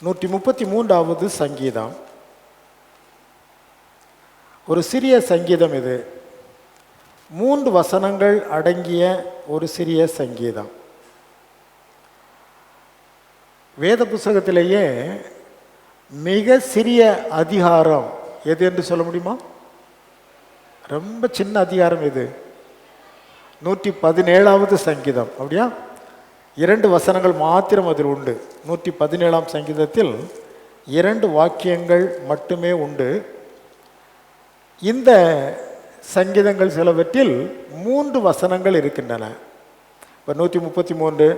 133வது சங்கீதம். ஒரு சிறிய சங்கீதம் இது. 3 வசனங்கள் அடங்கிய ஒரு சிறிய சங்கீதம். வேத புஸ்தகத்திலேயே மிக சிறிய அதிகாரம் எது என்று சொல்ல முடியுமா? ரொம்ப சின்ன அதிகாரம் இது. 117வது சங்கீதம். அப்படியா? 2 வசனங்கள் மாத்திரம் அதில் உண்டு. 117ஆம் சங்கீதத்தில் 2 வாக்கியங்கள் மட்டுமே உண்டு. இந்த சங்கீதங்கள் சிலவற்றில் 3 வசனங்கள் இருக்கின்றன. இப்போ 133,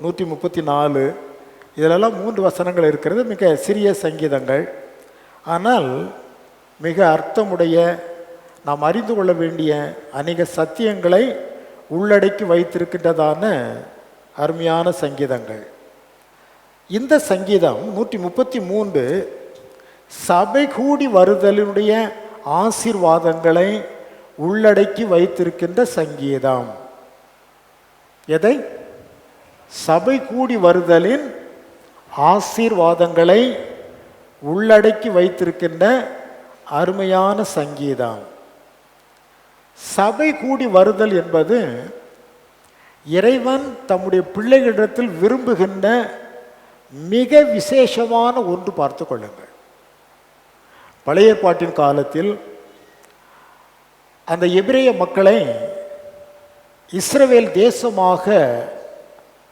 134 இதிலெல்லாம் 3 வசனங்கள் இருக்கிறது. மிக சிறிய சங்கீதங்கள், ஆனால் மிக அர்த்தமுடைய, நாம் அறிந்து கொள்ள வேண்டிய அநேக சத்தியங்களை உள்ளடக்கி வைத்திருக்கின்றதான அருமையான சங்கீதங்கள். இந்த சங்கீதம் 133 சபை கூடி வருதலினுடைய ஆசீர்வாதங்களை உள்ளடக்கி வைத்திருக்கின்ற சங்கீதம். எதை? சபை கூடி வருதலின் ஆசீர்வாதங்களை உள்ளடக்கி வைத்திருக்கின்ற அருமையான சங்கீதம். சபை கூடி வருதல் என்பது இறைவன் தம்முடைய பிள்ளைகளிடத்தில் விரும்புகின்ற மிக விசேஷமான ஒன்று. பார்த்து கொள்ளுங்கள். பழைய ஏற்பாட்டின் காலத்தில் அந்த எபிரேய மக்களை இஸ்ரவேல் தேசமாக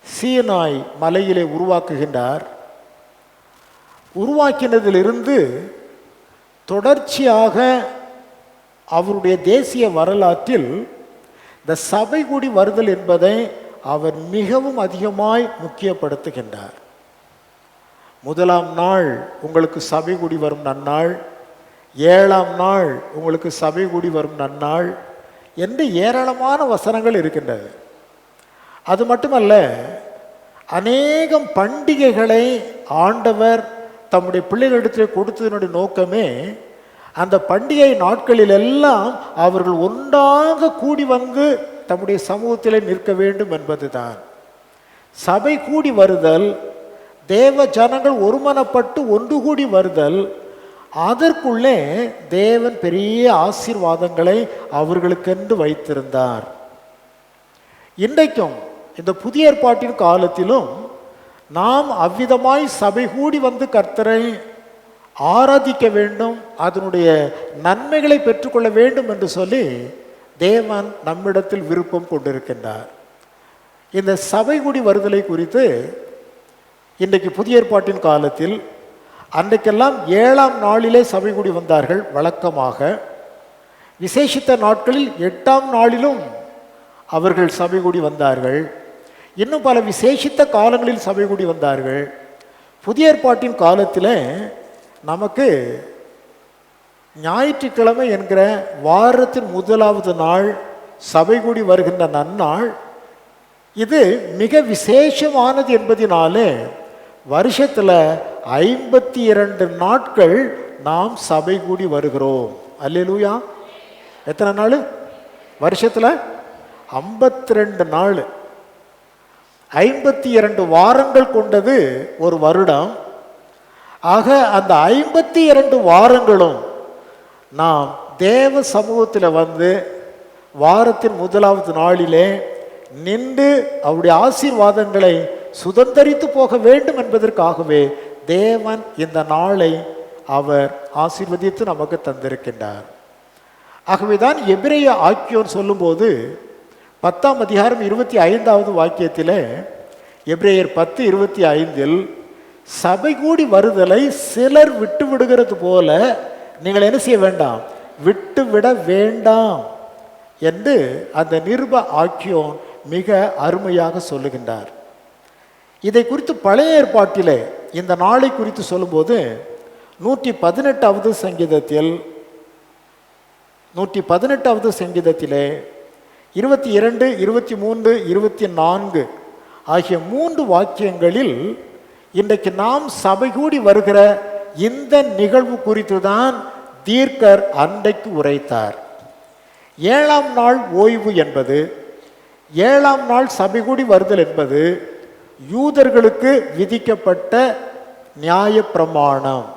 சீனாய் மலையிலே உருவாக்குகின்றார். உருவாக்கினதிலிருந்து தொடர்ச்சியாக அவருடைய தேசிய வரலாற்றில் இந்த சபை கூடி வருதல் என்பதை அவர் மிகவும் அதிகமாய் முக்கியப்படுத்துகின்றார். 1ஆம் நாள் உங்களுக்கு சபை கூடி வரும் நன்னாள், 7ஆம் நாள் உங்களுக்கு சபை கூடி வரும் நன்னாள் என்று ஏராளமான வசனங்கள் இருக்கின்றது. அது மட்டுமல்ல, அநேகம் பண்டிகைகளை ஆண்டவர் தம்முடைய பிள்ளைகளிடத்தில் கொடுத்ததனுடைய நோக்கமே அந்த பண்டிகை நாட்களில் எல்லாம் அவர்கள் ஒன்றாக கூடி வந்து தம்முடைய சமூகத்தில் நிற்க வேண்டும் என்பதுதான். சபை கூடி வருதல், தேவ ஜனங்கள் ஒருமனப்பட்டு ஒன்று கூடி வருதல், அதற்குள்ளே தேவன் பெரிய ஆசீர்வாதங்களை அவர்களுக்கென்று வைத்திருந்தார். இன்றைக்கும் இந்த புதிய ஏற்பாட்டின் காலத்திலும் நாம் அவ்விதமாய் சபை கூடி வந்து கர்த்தரை ஆராதிக்க வேண்டும், அதனுடைய நன்மைகளை பெற்றுக்கொள்ள வேண்டும் என்று சொல்லி தேவன் நம்மிடத்தில் விருப்பம் கொண்டிருக்கின்றார். இந்த சபை கூடி வருதலை குறித்து இன்றைக்கு புதிய ஏற்பாட்டின் காலத்தில் அன்றைக்கெல்லாம் 7ஆம் நாளிலே சபை கூடி வந்தார்கள் வழக்கமாக. விசேஷித்த நாட்களில் 8ஆம் நாளிலும் அவர்கள் சபை கூடி வந்தார்கள். இன்னும் பல விசேஷித்த காலங்களில் சபை கூடி வந்தார்கள். புதிய ஏற்பாட்டின் காலத்தில் நமக்கு ஞாயிற்றுக்கிழமை என்கிற வாரத்தின் 1வது நாள் சபை கூடி வருகின்ற நன்னாள். இது மிக விசேஷமானது என்பதினாலே வருஷத்தில் 52 நாட்கள் நாம் சபை கூடி வருகிறோம். அல்லேலூயா! எத்தனை நாள்? வருஷத்தில் 52 நாள், 52 வாரங்கள் கொண்டது ஒரு வருடம். ஆக அந்த 52 வாரங்களும் நாம் தேவ சமூகத்தில் வந்து வாரத்தின் 1வது நாளிலே நின்று அவருடைய ஆசீர்வாதங்களை சுதந்தரித்து போக வேண்டும் என்பதற்காகவே தேவன் இந்த நாளை அவர் ஆசீர்வதித்து நமக்கு தந்திருக்கின்றார். ஆகவேதான் எபிரேய ஆக்கியோன் சொல்லும்போது 10ஆம் அதிகாரம் 25வது வாக்கியத்தில், எபிரேயர் 10:25 சபை கூடி வருதலை சிலர் விட்டு விடுகிறது போல நீங்கள் என்ன செய்ய வேண்டாம், விட்டுவிட வேண்டாம் என்று அந்த நிருப ஆக்கியோன் மிக அருமையாக சொல்லுகின்றார். இதை குறித்து பழைய ஏற்பாட்டிலே இந்த நாளை குறித்து சொல்லும்போது 118வது சங்கீதத்தில் 118வது சங்கீதத்திலே 22, 23, 24 ஆகிய 3 வாக்கியங்களில் இன்றைக்கு நாம் சபை கூடி வருகிற இந்த நிகழ்வு குறித்து தான் தீர்க்கர் அன்றைக்கு உரைத்தார். 7ஆம் நாள் ஓய்வு என்பது, 7ஆம் நாள் சபை கூடி வருதல் என்பது யூதர்களுக்கு விதிக்கப்பட்ட நியாயப்பிரமாணம்.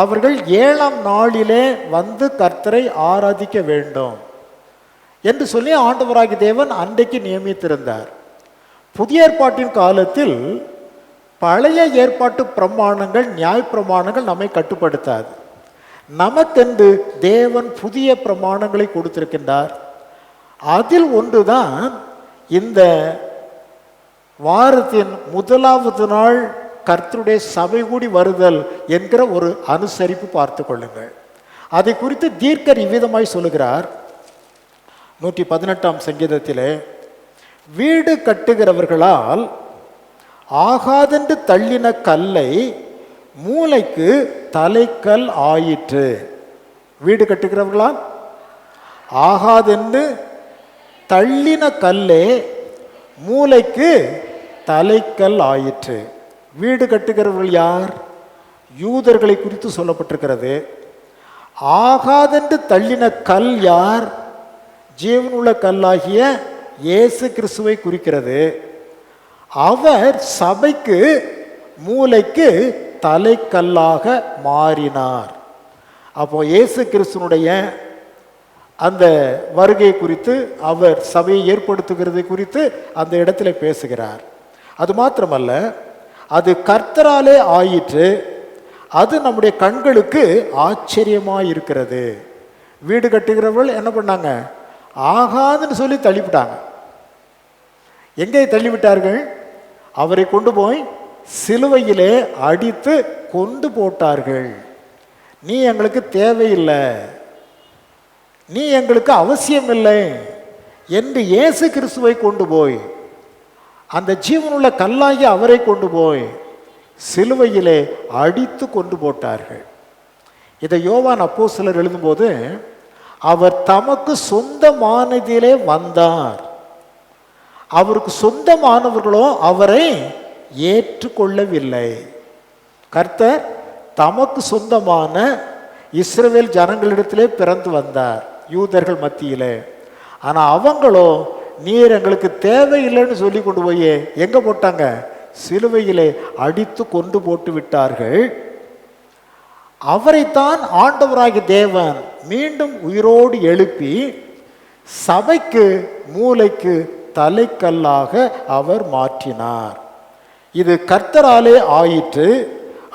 அவர்கள் 7ஆம் நாளிலே வந்து கர்த்தரை ஆராதிக்க வேண்டும் என்று சொல்லி ஆண்டவராகிய தேவன் அன்றைக்கு நியமித்திருந்தார். புதிய ஏற்பாட்டின் காலத்தில் பழைய ஏற்பாட்டு பிரமாணங்கள், நியாயப்பிரமாணங்கள் நம்மை கட்டுப்படுத்தாது. நமக்கென்று தேவன் புதிய பிரமாணங்களை கொடுத்திருக்கின்றார். அதில் ஒன்றுதான் இந்த வாரத்தின் முதலாவது நாள் கர்த்தருடைய சபை கூடி வருதல் என்கிற ஒரு அனுசரிப்பு பார்த்து கொள்ளுங்கள். அதை குறித்து தீர்க்கர் இவ்விதமாய் சொல்லுகிறார். 118ஆம் சங்கீதத்திலே, வீடு கட்டுகிறவர்களால் ஆகாதென்று தள்ளின கல்லை மூலைக்கு தலைக்கல் ஆயிற்று. வீடு கட்டுகிறவர்களால் ஆகாதென்று தள்ளின கல்லே மூலைக்கு தலைக்கல் ஆயிற்று. வீடு கட்டுகிறவர்கள் யார்? யூதர்களை குறித்து சொல்லப்பட்டிருக்கிறது. ஆகாதென்று தள்ளின கல் யார்? ஜீவனுள்ள கல்லாகிய இயேசு கிறிஸ்துவை குறிக்கிறது. அவர் சபைக்கு மூலைக்கு தலைக்கல்லாக மாறினார். அப்போ இயேசு கிறிஸ்துனுடைய அந்த வருகை குறித்து, அவர் சபையை ஏற்படுத்துகிறது குறித்து அந்த இடத்துல பேசுகிறார். அது மாத்திரமல்ல, அது கர்த்தராலே ஆயிற்று. அது நம்முடைய கண்களுக்கு ஆச்சரியமாக இருக்கிறது. வீடு கட்டுகிறவர்கள் என்ன பண்ணாங்க? ஆகாதுன்னு சொல்லி தள்ளிவிட்டாங்க. எங்கே தள்ளிவிட்டார்கள்? அவரை கொண்டு போய் சிலுவையிலே அடித்து கொண்டு போட்டார்கள். நீ எங்களுக்கு தேவையில்லை, நீ எங்களுக்கு அவசியம் இல்லை என்று இயேசு கிறிஸ்துவை கொண்டு போய், அந்த ஜீவனுள்ள கல்லாகி அவரை கொண்டு போய் சிலுவையிலே அடித்து கொண்டு போட்டார்கள். இதை யோவான் அப்போஸ்தலர் எழுதும்போது, அவர் தமக்கு சொந்தமானதிலே வந்தார், அவருக்கு சொந்தமானவர்களோ அவரை ஏற்றுக்கொள்ளவில்லை. கர்த்தர் தமக்கு சொந்தமான இஸ்ரவேல் ஜனங்களிடத்திலே பிறந்து வந்தார், யூதர்கள் மத்தியிலே. ஆனால் அவங்களோ நீர் எங்களுக்கு தேவையில்லைன்னு சொல்லி கொண்டு போய் எங்கே போட்டாங்க? சிலுவையிலே அடித்து கொண்டு போட்டு விட்டார்கள். அவரைத்தான் ஆண்டவராகிய தேவன் மீண்டும் உயிரோடு எழுப்பி சபைக்கு மூலைக்கு தலைக்கல்லாக அவர் மாற்றினார். இது கர்த்தராலே ஆயிற்று.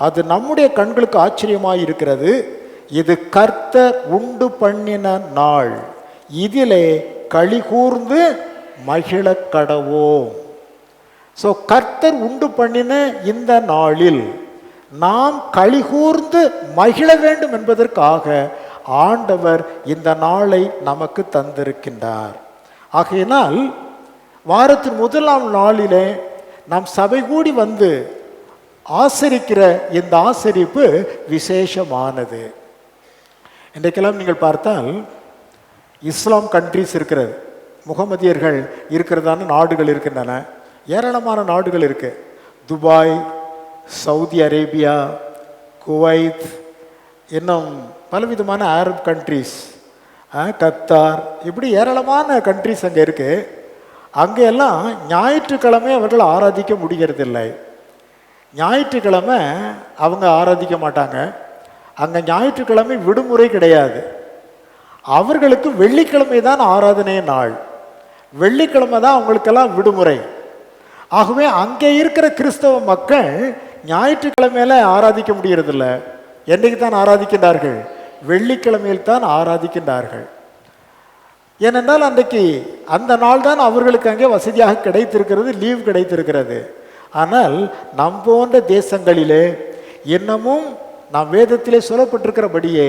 அது நம்முடைய கண்களுக்கு ஆச்சரியமாய் இருக்கிறது. இது கர்த்தர் உண்டு பண்ணின நாள், இதிலே களி கூர்ந்து மகிழ கடவோம். ஸோ கர்த்தர் உண்டு பண்ணின இந்த நாளில் நாம் களி கூர்ந்து மகிழ வேண்டும் என்பதற்காக ஆண்டவர் இந்த நாளை நமக்கு தந்திருக்கின்றார். ஆகையினால் வாரத்தின் முதலாம் நாளிலே நாம் சபை கூடி வந்து ஆசரிக்கிற இந்த ஆசரிப்பு விசேஷமானது. இன்றைக்கெல்லாம் நீங்கள் பார்த்தால் இஸ்லாம் கண்ட்ரிஸ் இருக்கிறது, முகமதியர்கள் இருக்கிறதான நாடுகள் இருக்கின்றன, ஏராளமான நாடுகள் இருக்கு. துபாய், சவுதி அரேபியா, குவைத், இன்னும் பலவிதமான அரப் கண்ட்ரிஸ், கத்தார், இப்படி ஏராளமான கண்ட்ரிஸ் அங்கே இருக்கு. அங்கே எல்லாம் ஞாயிற்றுக்கிழமை அவர்கள் ஆராதிக்க முடிகிறதில்லை. ஞாயிற்றுக்கிழமை அவங்க ஆராதிக்க மாட்டாங்க. அங்கே ஞாயிற்றுக்கிழமை விடுமுறை கிடையாது. அவர்களுக்கு வெள்ளிக்கிழமை தான் ஆராதனை நாள். வெள்ளிக்கிழமை தான் அவங்களுக்கெல்லாம் விடுமுறை. ஆகவே அங்கே இருக்கிற கிறிஸ்தவ மக்கள் ஞாயிற்றுக்கிழமையில ஆராதிக்க முடியறதில்லை. என்றைக்கு தான் ஆராதிக்கின்றார்கள்? வெள்ளிக்கிழமையில் தான் ஆராதிக்கின்றார்கள். ஏனென்றால் அன்றைக்கு அந்த நாள் தான் அவர்களுக்கு அங்கே வசதியாக கிடைத்திருக்கிறது, லீவ் கிடைத்திருக்கிறது. ஆனால் நம் போன்ற தேசங்களிலே இன்னமும் நாம் வேதத்திலே சொல்லப்பட்டிருக்கிறபடியே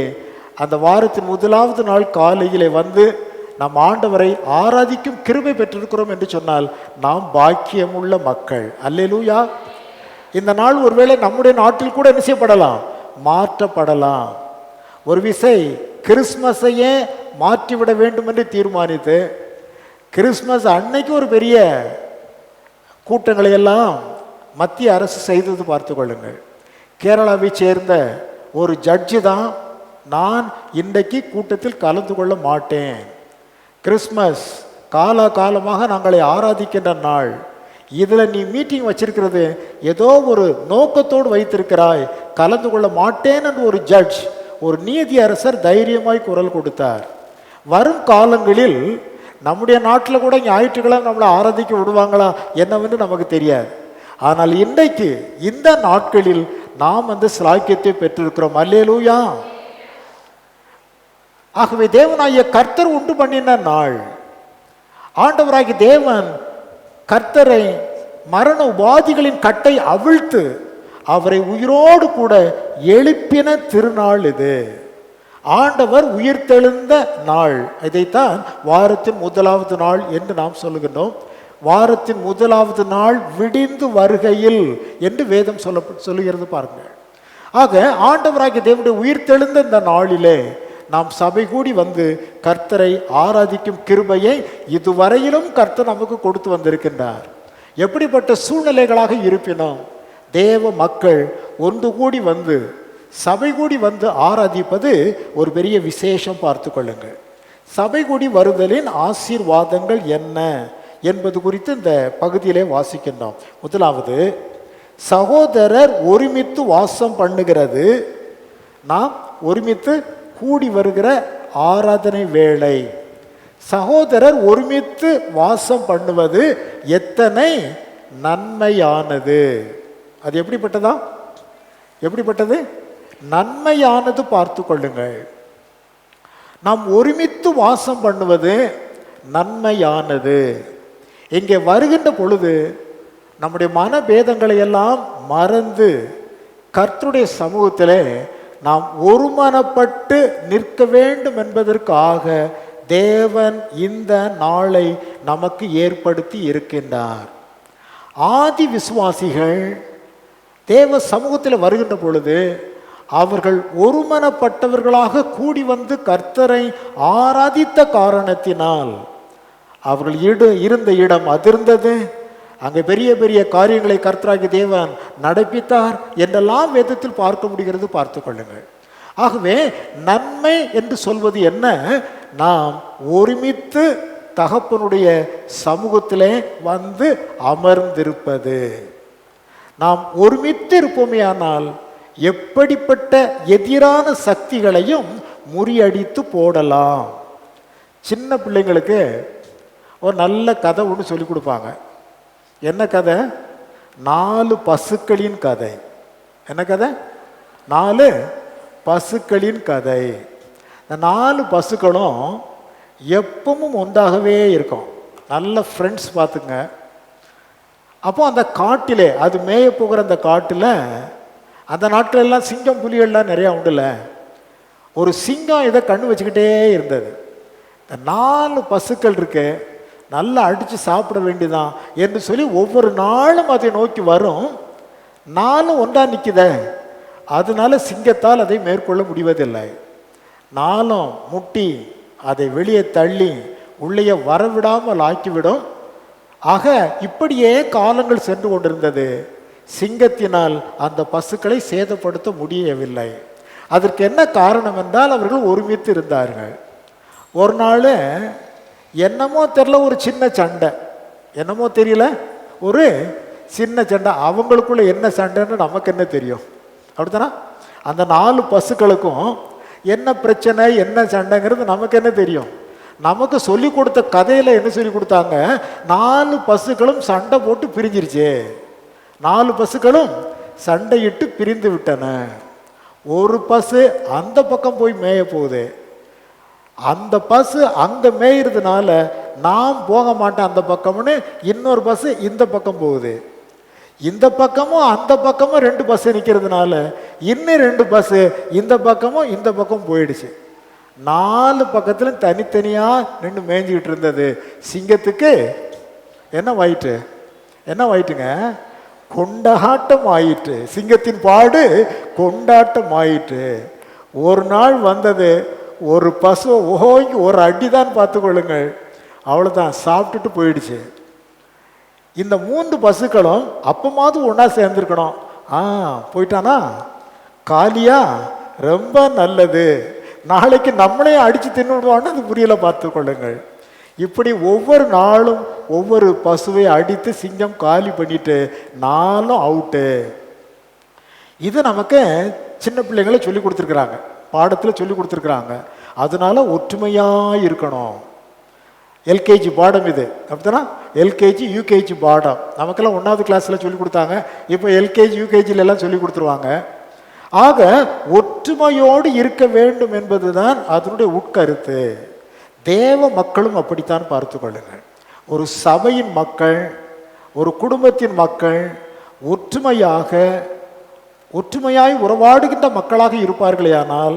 அந்த வாரத்தின் முதலாவது நாள் காலையிலே வந்து நம் ஆண்டவரை ஆராதிக்கும் கிருபை பெற்றிருக்கிறோம் என்று சொன்னால் நாம் பாக்கியமுள்ள மக்கள். அல்லேலூயா. இந்த நாள் ஒருவேளை நம்முடைய நாட்டில் கூட என்ன செய்யப்படலாம்? மாற்றப்படலாம். ஒரு விசை கிறிஸ்மஸையே மாற்றிவிட வேண்டும் என்று தீர்மானித்து கிறிஸ்மஸ் அன்னைக்கு ஒரு பெரிய கூட்டங்களை எல்லாம் மத்திய அரசு செய்தது பார்த்து கொள்ளுங்கள். கேரளாவை சேர்ந்த ஒரு ஜட்ஜி தான், நான் இன்றைக்கு கூட்டத்தில் கலந்து கொள்ள மாட்டேன், கிறிஸ்மஸ் காலகாலமாக நாங்களை ஆராதிக்கின்ற நாள், இதில் நீ மீட்டிங் வச்சிருக்கிறது ஏதோ ஒரு நோக்கத்தோடு வைத்திருக்கிறாய், கலந்து கொள்ள மாட்டேன் என்று ஒரு ஜட்ஜ், ஒரு நீதி அரசர் தைரியமாய் குரல் கொடுத்தார். வரும் காலங்களில் நம்முடைய நாட்டில் கூட ஞாயிற்றுக்கிழமை நம்மளை ஆராதிக்க விடுவாங்களா என்னவென்று நமக்கு தெரியாது. ஆனால் இன்றைக்கு இந்த நாட்களில் நாம் ஸ்லாக்கியத்தை பெற்றிருக்கிறோம். அல்லேலூயா. ஆகவே தேவனாகிய கர்த்தர் உண்டு பண்ணின நாள், ஆண்டவராகிய தேவன் கர்த்தரை மரண உபாதிகளின் கட்டை அவிழ்த்து அவரை உயிரோடு கூட எழுப்பின திருநாள் இது. ஆண்டவர் உயிர்த்தெழுந்த நாள். இதைத்தான் வாரத்தின் முதலாவது நாள் என்று நாம் சொல்லுகின்றோம். வாரத்தின் முதலாவது நாள் விடிந்து வருகையில் என்று வேதம் சொல்லுகிறது பாருங்கள். ஆக ஆண்டவராகிய தேவனுடைய உயிர்த்தெழுந்த இந்த நாளிலே நாம் சபை கூடி கர்த்தரை ஆராதிக்கும் கிருபையை இதுவரையிலும் கர்த்தர் நமக்கு கொடுத்து வந்திருக்கின்றார். எப்படிப்பட்ட சூழ்நிலைகளாக இருப்பினும் தேவ மக்கள் ஒன்று கூடி சபை கூடி ஆராதிப்பது ஒரு பெரிய விசேஷம். பார்த்து கொள்ளுங்கள். சபை கூடி வருதலின் ஆசீர்வாதங்கள் என்ன என்பது குறித்து இந்த பகுதியிலே வாசிக்கின்றோம். முதலாவது, சகோதரர் ஒருமித்து வாசம் பண்ணுகிறது. நாம் ஒருமித்து கூடி வருகிற ஆராதனை வேளை. சகோதரர் ஒருமித்து வாசம் பண்ணுவது எத்தனை நன்மையானது. அது எப்படிப்பட்டது? நன்மையானது. பார்த்து கொள்ளுங்கள். நாம் ஒருமித்து வாசம் பண்ணுவது நன்மையானது. இங்கே வருகின்ற பொழுது நம்முடைய மனபேதங்களை எல்லாம் மறந்து கர்த்தருடைய சமூகத்திலே நாம் ஒருமனப்பட்டு நிற்க வேண்டும் என்பதற்காக தேவன் இந்த நாளை நமக்கு ஏற்படுத்தி இருக்கின்றார். ஆதி விசுவாசிகள் தேவ சமூகத்தில் வருகின்ற பொழுது அவர்கள் ஒருமனப்பட்டவர்களாக கூடி கர்த்தரை ஆராதித்த காரணத்தினால் அவர்கள் இருந்த இடம் அதிர்ந்தது. அங்கே பெரிய பெரிய காரியங்களை கர்த்தராகிய தேவன் நடப்பித்தார் என்றெல்லாம் வேதத்தில் பார்க்க முடிகிறது. பார்த்து கொள்ளுங்கள். ஆகவே நன்மை என்று சொல்வது என்ன? நாம் ஒருமித்து தகப்பனுடைய சமூகத்திலே அமர்ந்திருப்பது. நாம் ஒருமித்து இருப்போமே ஆனால் எப்படிப்பட்ட எதிரான சக்திகளையும் முறியடித்து போடலாம். சின்ன பிள்ளைங்களுக்கு ஒரு நல்ல கதை ஒன்று சொல்லி கொடுப்பாங்க. என்ன கதை? 4 பசுக்களின் கதை. என்ன கதை? 4 பசுக்களின் கதை. இந்த 4 பசுக்களும் எப்பவும் ஒன்றாகவே இருக்கும். நல்ல ஃப்ரெண்ட்ஸ் பார்த்துங்க. அப்போ அந்த காட்டிலே, அது மேய போகிற அந்த காட்டில், அந்த நாட்களெல்லாம் சிங்கம் புலிகள்லாம் நிறையா உண்டுல. ஒரு சிங்கம் இதை கண்ணு வச்சுக்கிட்டே இருந்தது. இந்த 4 பசுக்கள் இருக்கு, நல்லா அடித்து சாப்பிட வேண்டியதான் என்று சொல்லி ஒவ்வொரு நாளும் அதை நோக்கி வரும். 4 ஒன்றா நிற்குத, அதனால சிங்கத்தால் அதை மேற்கொள்ள முடிவதில்லை. 4 முட்டி அதை வெளியே தள்ளி உள்ளே வரவிடாமல் ஆக்கிவிடும். ஆக இப்படியே காலங்கள் சென்று கொண்டிருந்தது. சிங்கத்தினால் அந்த பசுக்களை சேதப்படுத்த முடியவில்லை. அதற்கு என்ன காரணம் என்றால் அவர்கள் ஒருமித்து இருந்தார்கள். ஒரு நாள் என்னமோ தெரியல, ஒரு சின்ன சண்டை, என்னமோ தெரியல, ஒரு சின்ன சண்டை. அவங்களுக்குள்ள என்ன சண்டைன்னு நமக்கு என்ன தெரியும்? அப்படித்தானா? அந்த 4 பசுக்களுக்கும் என்ன பிரச்சனை, என்ன சண்டைங்கிறது நமக்கு என்ன தெரியும்? நமக்கு சொல்லி கொடுத்த கதையில் என்ன சொல்லி கொடுத்தாங்க? 4 பசுக்களும் சண்டை போட்டு பிரிஞ்சிருச்சு. 4 பசுக்களும் சண்டையிட்டு பிரிந்து விட்டன. ஒரு பசு அந்த பக்கம் போய் மேய போகுது. அந்த பசு அங்கே மேயிறதுனால நாம் போக மாட்டேன் அந்த பக்கம்னு இன்னொரு பசு இந்த பக்கம் போகுது. இந்த பக்கமும் அந்த பக்கமும் 2 பஸ் நிற்கிறதுனால இன்னும் 2 பஸ் இந்த பக்கமும் இந்த பக்கம் போயிடுச்சு. 4 பக்கத்துல தனித்தனியா நின்று மேய்ஞ்சிக்கிட்டு இருந்தது. சிங்கத்துக்கு என்ன வாயிட்டுங்க? கொண்டாட்டம் ஆயிற்று. சிங்கத்தின் பாடு கொண்டாட்டம் ஆயிற்று. ஒரு நாள் வந்தது, ஒரு பசு ஓங்கி ஒரு அடிதான் பார்த்து கொள்ளுங்கள், அவ்வளோதான், சாப்பிட்டுட்டு போயிடுச்சு. இந்த 3 பசுக்களும் அப்பமாவது ஒன்றா சேர்ந்துருக்கணும். போயிட்டானா, காலியா, ரொம்ப நல்லது, நாளைக்கு நம்மளே அடித்து தின்னு விடுவான்னு அது புரியல. பார்த்து கொள்ளுங்கள். இப்படி ஒவ்வொரு நாளும் ஒவ்வொரு பசுவை அடித்து சிங்கம் காலி பண்ணிட்டு நாளும் அவுட்டு. இது நமக்கு சின்ன பிள்ளைங்களை சொல்லி கொடுத்துருக்குறாங்க, பாடத்தில் சொல்லி கொடுத்துருக்குறாங்க. அதனால ஒற்றுமையாக இருக்கணும். எல்கேஜி பாடம் இது, அப்படித்தானா? எல்கேஜி யூகேஜி பாடம் நமக்கெல்லாம் 1வது கிளாஸில் சொல்லி கொடுத்தாங்க. இப்போ எல்கேஜி யூகேஜில எல்லாம் சொல்லி கொடுத்துருவாங்க. ஆக ஒற்றுமையோடு இருக்க வேண்டும் என்பதுதான் அதனுடைய உட்கருத்து. தேவ மக்களும் அப்படித்தான் பார்த்து கொள்ளுங்கள். ஒரு சபையின் மக்கள், ஒரு குடும்பத்தின் மக்கள் ஒற்றுமையாய் உறவாடுகின்ற மக்களாக இருப்பார்களேயானால்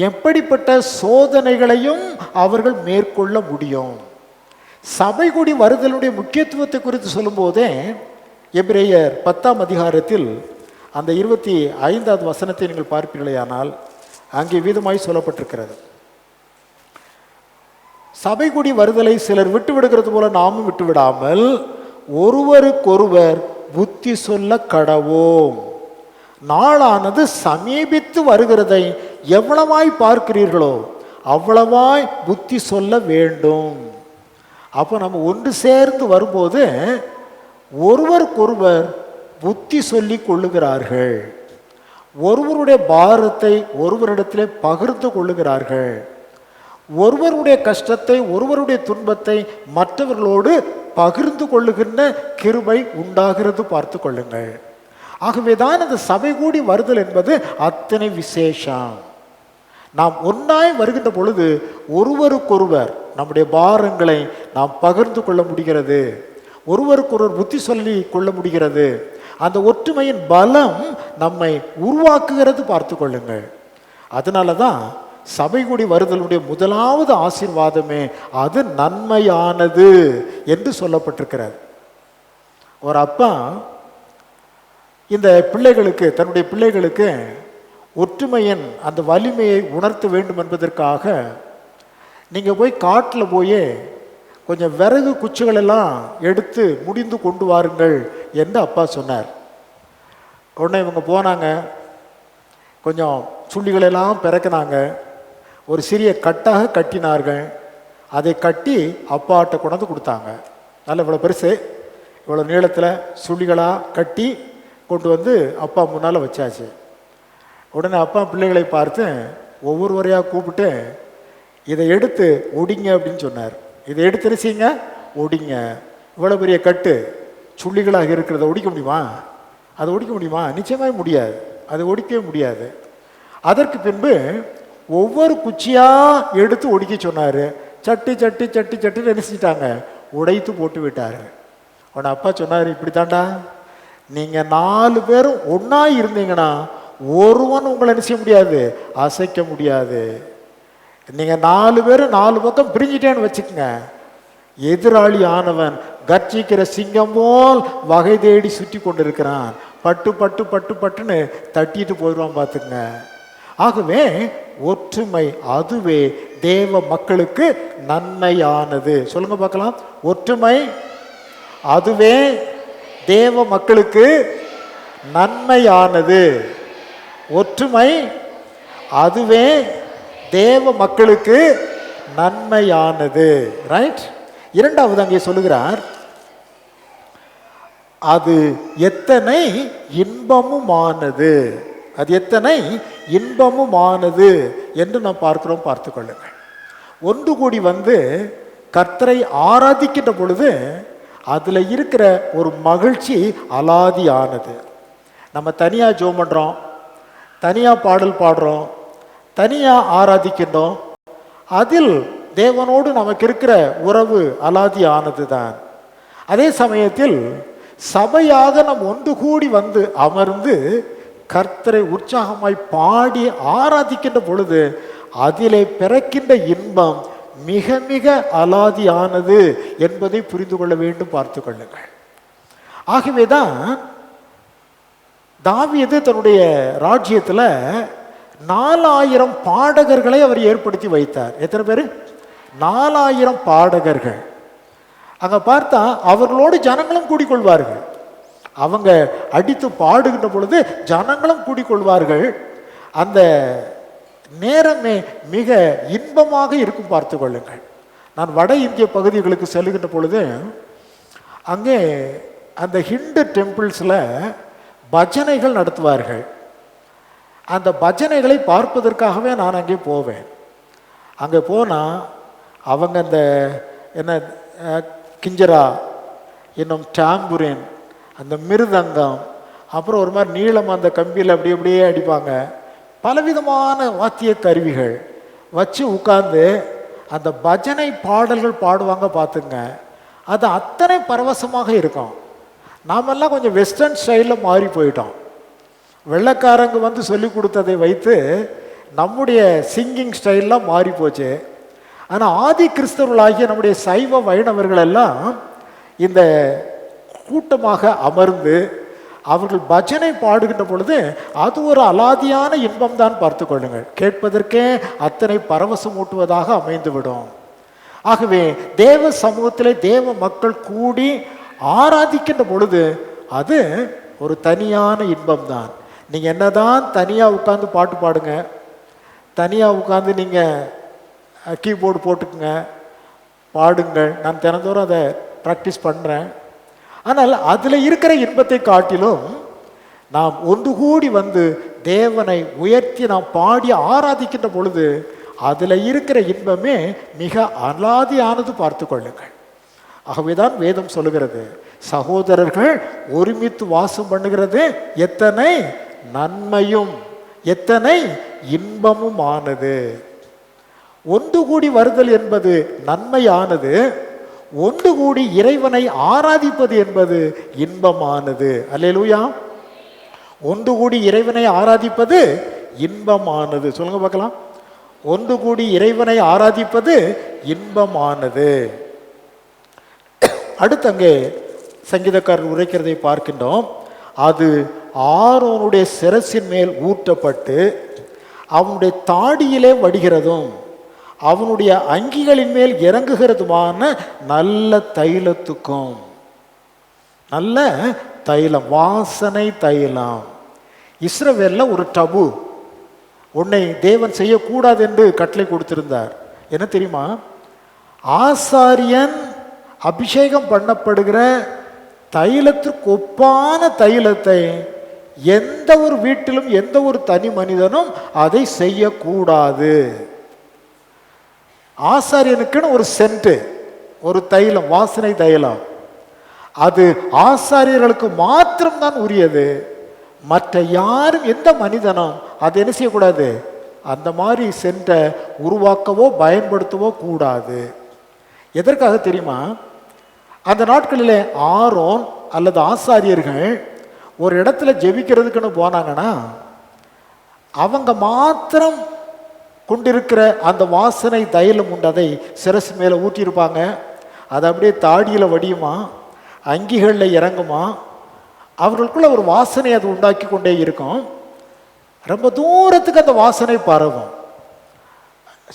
எப்படிப்பட்ட சோதனைகளையும் அவர்கள் மேற்கொள்ள முடியும். சபை கூடி வருதலுடைய முக்கியத்துவத்தை குறித்து சொல்லும் போதே எபிரேயர் 10ஆம் அதிகாரத்தில் அந்த 25வது வசனத்தை நீங்கள் பார்ப்பீர்களேயானால் அங்கே விதமாய் சொல்லப்பட்டிருக்கிறது. சபை கூடி வருதலை சிலர் விட்டு விடுகிறது போல நாமும் விட்டு விடாமல் ஒருவருக்கொருவர் புத்தி சொல்ல கடவோம். நாளானது சமீபித்து வருகிறதை எவ்வளவாய் பார்க்கிறீர்களோ அவ்வளவாய் புத்தி சொல்ல வேண்டும். அப்போ நம்ம ஒன்று சேர்ந்து வரும்போது ஒருவருக்கொருவர் புத்தி சொல்லி கொள்ளுகிறார்கள். ஒருவருடைய பாரத்தை ஒருவரிடத்திலே பகிர்ந்து கொள்ளுகிறார்கள். ஒருவருடைய கஷ்டத்தை, ஒருவருடைய துன்பத்தை மற்றவர்களோடு பகிர்ந்து கொள்ளுகின்ற கிருபை உண்டாகிறது, பார்த்து கொள்ளுங்கள். ஆகவேதான் அந்த சபை கூடி வருதல் என்பது அத்தனை விசேஷம். நாம் ஒன்றாய் வருகின்ற பொழுது ஒருவருக்கொருவர் நம்முடைய பாரங்களை நாம் பகிர்ந்து கொள்ள முடிகிறது, ஒருவருக்கொருவர் புத்தி சொல்லி கொள்ள முடிகிறது. அந்த ஒற்றுமையின் பலம் நம்மை உருவாக்குகிறது, பார்த்து கொள்ளுங்கள். அதனால தான் சபை கூடி வருதலுடைய முதலாவது ஆசீர்வாதமே அது நன்மையானது என்று சொல்லப்பட்டிருக்கிறது. ஒரு அப்பா இந்த பிள்ளைகளுக்கு, தன்னுடைய பிள்ளைகளுக்கு ஒற்றுமையின் அந்த வலிமையை உணர்த்த வேண்டும் என்பதற்காக நீங்கள் போய் காட்டில் போய் கொஞ்சம் விறகு குச்சிகளெல்லாம் எடுத்து முடிந்து கொண்டு வாருங்கள் என்று அப்பா சொன்னார். உடனே இவங்க போனாங்க, கொஞ்சம் சுள்ளிகளெல்லாம் பிறக்கினாங்க, ஒரு சிறிய கட்டாக கட்டினார்கள். அதை கட்டி அப்பாட்ட கொண்டாந்து கொடுத்தாங்க. நல்ல இவ்வளோ பெருசு, இவ்வளோ நீளத்தில் சுள்ளிகளாக கட்டி கொண்டு வந்து அப்பா முன்னால் வச்சாச்சு. உடனே அப்பா பிள்ளைகளை பார்த்து ஒவ்வொருவரையாக கூப்பிட்டு இதை எடுத்து ஒடிங்க அப்படின்னு சொன்னார். இதை எடுத்து நினைச்சிங்க ஒடிங்க. இவ்வளோ பெரிய கட்டு சுள்ளிகளாக இருக்கிறத ஒடிக்க முடியுமா? அதை ஒடிக்க முடியுமா? நிச்சயமாக முடியாது, அதை ஒடிக்கவே முடியாது. அதற்கு பின்பு ஒவ்வொரு குச்சியாக எடுத்து ஒடிக்க சொன்னார். சட்டி சட்டி சட்டி சட்டி நினைச்சிட்டாங்க, உடைத்து போட்டு விட்டார். உடனே அப்பா சொன்னார், இப்படி தாண்டா, நீங்கள் 4 பேரும் ஒன்றா இருந்தீங்கன்னா ஒருவன் உங்களை என்ன செய்ய முடியாது, அசைக்க முடியாது. நீங்கள் 4 பேரும் 4 பக்கம் பிரிஞ்சிட்டேன்னு வச்சுக்கோங்க, எதிராளி ஆனவன் கர்ஜிக்கிற சிங்கம் போல் வகை தேடி சுற்றி கொண்டிருக்கிறான். பட்டு பட்டு பட்டு பட்டுன்னு தட்டிட்டு போயிடுவான், பார்த்துங்க. ஆகவே ஒற்றுமை அதுவே தேவ மக்களுக்கு நன்மையானது. சொல்லுங்க பார்க்கலாம். ஒற்றுமை அதுவே தேவ மக்களுக்கு நன்மையானது. ஒற்றுமை அதுவே தேவ மக்களுக்கு நன்மையானது. ரைட். இரண்டாவது அங்கே சொல்லுகிறார், அது எத்தனை இன்பமுமானது. அது எத்தனை இன்பமுமானது என்று நாம் பார்க்கிறோம், பார்த்து கொள்ளுங்கள். ஒன்று கூடி வந்து கர்த்தரை ஆராதிக்கின்ற பொழுது அதில் இருக்கிற ஒரு மகிழ்ச்சி அலாதியானது. நம்ம தனியாக ஜெபம் பண்ணுறோம், தனியாக பாடல் பாடுறோம், தனியாக ஆராதிக்கின்றோம். அதில் தேவனோடு நமக்கு இருக்கிற உறவு அலாதியானது தான். அதே சமயத்தில் சபையாக நாம் ஒன்று கூடி வந்து அமர்ந்து கர்த்தரை உற்சாகமாய் பாடி ஆராதிக்கின்ற பொழுது அதிலே பிறக்கின்ற இன்பம் மிக மிக அலாதியானது என்பதை புரிந்து கொள்ள வேண்டும், பார்த்து கொள்ளுங்கள். ஆகவேதான் தாவீது தன்னுடைய ராஜ்யத்தில் 4000 பாடகர்களை அவர் ஏற்படுத்தி வைத்தார். எத்தனை பேர்? 4000 பாடகர்கள். அங்கே பார்த்தா அவர்களோடு ஜனங்களும் கூடிக்கொள்வார்கள். அவங்க அடித்து பாடுகின்ற பொழுது ஜனங்களும் கூடிக்கொள்வார்கள். அந்த நேரமே மிக இன்பமாக இருக்கும், பார்த்து கொள்ளுங்கள். நான் வட இந்திய பகுதிகளுக்கு செல்லுகின்ற பொழுது அங்கே அந்த ஹிந்து டெம்பிள்ஸில் பஜனைகள் நடத்துவார்கள். அந்த பஜனைகளை பார்ப்பதற்காகவே நான் அங்கே போவேன். அங்கே போனால் அவங்க அந்த என்ன கிஞ்சரா, இன்னும் டாம்புரின், அந்த மிருதங்கம், அப்புறம் ஒரு மாதிரி நீளம் அந்த கம்பியில் அப்படி அப்படியே அடிப்பாங்க. பலவிதமான வாத்திய கருவிகள் வச்சு உட்கார்ந்து அந்த பஜனை பாடல்கள் பாடுவாங்க. பார்த்துங்க, அது அத்தனை பரவசமாக இருக்கும். நாமெல்லாம் கொஞ்சம் வெஸ்டர்ன் ஸ்டைலில் மாறி போயிட்டோம். வெள்ளைக்காரங்க வந்து சொல்லி கொடுத்ததை வைத்து நம்முடைய சிங்கிங் ஸ்டைல்லாம் மாறி போச்சு. ஆனால் ஆதி கிறிஸ்தவர்களாகிய நம்முடைய சைவ வைணவர்கள் எல்லாம் இந்த கூட்டமாக அமர்ந்து அவர்கள் பஜனை பாடுகின்ற பொழுது அது ஒரு அலாதியான இன்பம் தான். பார்த்து கொள்ளுங்கள், கேட்பதற்கே அத்தனை பரவசம் ஊட்டுவதாக அமைந்துவிடும். ஆகவே தேவ சமூகத்திலே தேவ மக்கள் கூடி ஆராதிக்கின்ற பொழுது அது ஒரு தனியான இன்பம் தான். நீங்கள் என்னதான் தனியாக உட்காந்து பாட்டு பாடுங்க, தனியாக உட்காந்து நீங்கள் கீபோர்டு போட்டுக்குங்க, பாடுங்கள். நான் தினந்தோறும் அதை ப்ராக்டிஸ் பண்ணுறேன். ஆனால் அதில் இருக்கிற இன்பத்தை காட்டிலும் நாம் ஒன்று கூடி வந்து தேவனை உயர்த்தி நாம் பாடி ஆராதிக்கின்ற பொழுது அதில் இருக்கிற இன்பமே மிக அலாதியானது. பார்த்து கொள்ளுங்கள். ஆகவேதான் வேதம் சொல்லுகிறது, சகோதரர்கள் ஒருமித்து வாசம் பண்ணுகிறது எத்தனை நன்மையும் எத்தனை இன்பமும் ஆனது. ஒன்று கூடி வருதல் என்பது நன்மையானது, ஒன்று கூடி இறைவனை ஆராதிப்பது என்பது இன்பமானது. அல்லேலூயா. ஒன்று கூடி இறைவனை ஆராதிப்பது இன்பமானது. சொல்லுங்க பார்க்கலாம். ஒன்று கூடி இறைவனை ஆராதிப்பது இன்பமானது. அடுத்து அங்கே சங்கீதக்காரர் உரைக்கிறதை பார்க்கின்றோம். அது ஆரோனுடைய சிரசின் மேல் ஊற்றப்பட்டு அவனுடைய தாடியிலே வடிகிறதும் அவனுடைய அங்கிகளின் மேல் இறங்குகிறதுமான நல்ல தைலத்துக்கும். நல்ல தைலம், வாசனை தைலம். இஸ்ரவேலில் ஒரு டபு உன்னை தேவன் செய்யக்கூடாது என்று கட்டளை கொடுத்திருந்தார். என்ன தெரியுமா? ஆசாரியன் அபிஷேகம் பண்ணப்படுகிற தைலத்திற்கு ஒப்பான தைலத்தை எந்த ஒரு வீட்டிலும் எந்த ஒரு தனி மனிதனும் அதை செய்யக்கூடாது. ஆசாரியனுக்குன்னு ஒரு சென்ட், ஒரு தைலம், வாசனை தைலம், அது ஆசாரியர்களுக்கு மாத்திரம்தான் உரியது. மற்ற யாரும் எந்த மனிதனும் அதை என்ன செய்யக்கூடாது, அந்த மாதிரி சென்ட்டை உருவாக்கவோ பயன்படுத்தவோ கூடாது. எதற்காக தெரியுமா? அந்த நாட்களிலே ஆரோன் அல்லது ஆசாரியர்கள் ஒரு இடத்துல ஜெபிக்கிறதுக்குன்னு போனாங்கன்னா அவங்க மாத்திரம் கொண்டிருக்கிற அந்த வாசனை தைலம் உண்டு, அதை சிரசு மேலே ஊற்றியிருப்பாங்க. அது அப்படியே தாடியில் வடியுமா, அங்கிகளில் இறங்குமா, அவர்களுக்குள்ள ஒரு வாசனை அது உண்டாக்கி கொண்டே இருக்கும். ரொம்ப தூரத்துக்கு அந்த வாசனை பரவும்.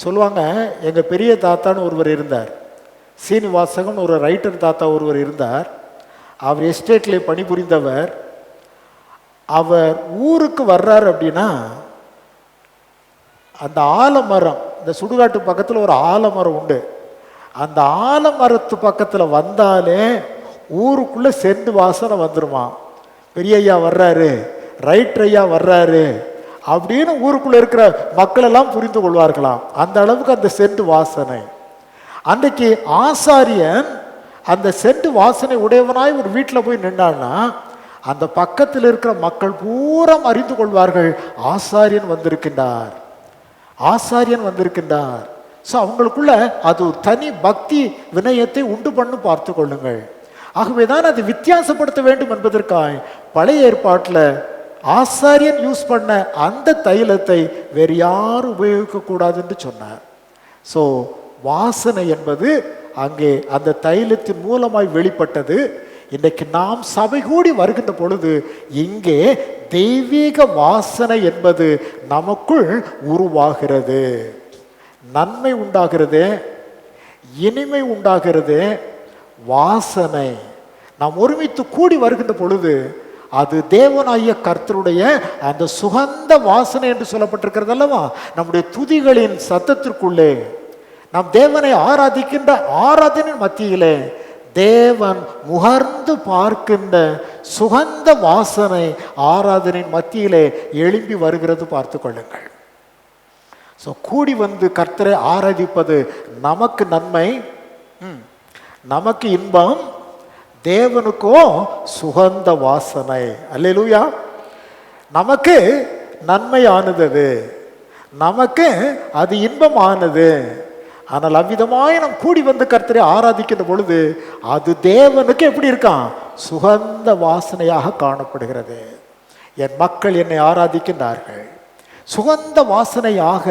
சொல்லுவாங்க, எங்கள் பெரிய தாத்தான்னு ஒருவர் இருந்தார், சீனிவாசகன் ஒரு ரைட்டர் தாத்தா ஒருவர் இருந்தார். அவர் எஸ்டேட்டில் பணிபுரிந்தவர். அவர் ஊருக்கு வர்றார் அப்படின்னா அந்த ஆலமரம், இந்த சுடுகாட்டு பக்கத்தில் ஒரு ஆலமரம் உண்டு, அந்த ஆலமரத்து பக்கத்தில் வந்தாலே ஊருக்குள்ளே செண்டு வாசனை வந்துருமா. பெரிய ஐயா வர்றாரு, ரைட்டர் ஐயா வர்றாரு அப்படின்னு ஊருக்குள்ளே இருக்கிற மக்கள் எல்லாம் புரிந்து கொள்வார்களாம். அந்த அளவுக்கு அந்த செண்டு வாசனை. அன்றைக்கு ஆசாரியன் அந்த செண்டு வாசனை உடையவனாய் ஒரு வீட்டில் போய் நின்றான்னா அந்த பக்கத்தில் இருக்கிற மக்கள் பூரா அறிந்து கொள்வார்கள், ஆசாரியன் வந்திருக்கின்றார், ஆசாரியன் வந்திருக்கின்றார். ஸோ அவங்களுக்குள்ள அது ஒரு தனி பக்தி வினயத்தை உண்டு பண்ணு. பார்த்து கொள்ளுங்கள். ஆகவேதான் அது வித்தியாசப்படுத்த வேண்டும் என்பதற்காக பழைய ஏற்பாட்டில் ஆசாரியன் யூஸ் பண்ண அந்த தைலத்தை வேறு யாரும் உபயோகிக்க கூடாது என்று சொன்னார். ஸோ வாசனை என்பது அங்கே அந்த தைலத்தின் மூலமாய் வெளிப்பட்டது. இன்றைக்கு நாம் சபை கூடி வருகின்ற பொழுது இங்கே தெய்வீக வாசனை என்பது நமக்குள் உருவாகிறது. நன்மை உண்டாகிறது, இனிமை உண்டாகிறது. வாசனை நாம் ஒருமித்து கூடி வருகின்ற பொழுது அது தேவனாகிய கர்த்தருடைய அந்த சுகந்த வாசனை என்று சொல்லப்பட்டிருக்கிறது அல்லவா. நம்முடைய துதிகளின் சத்தத்திற்குள்ளே நாம் தேவனை ஆராதிக்கின்ற ஆராதனின் மத்தியிலே தேவன் முகர்ந்து பார்க்கின்ற சுகந்த வாசனை ஆராதனின் மத்தியிலே எழும்பி வருகிறது பார்த்து கொள்ளுங்கள். ஸோ கூடி வந்து கர்த்தரை ஆராதிப்பது நமக்கு நன்மை, நமக்கு இன்பம், தேவனுக்கோ சுகந்த வாசனை. அல்லேலூயா. நமக்கு நன்மையானது, நமக்கு அது இன்பமானது. ஆனால் அவ்விதமாய் நாம் கூடி வந்து கர்த்தரை ஆராதிக்கின்ற பொழுது அது தேவனுக்கு எப்படி இருக்கான்? சுகந்த வாசனையாக காணப்படுகிறது. என் மக்கள் என்னை ஆராதிக்கின்றார்கள். சுகந்த வாசனையாக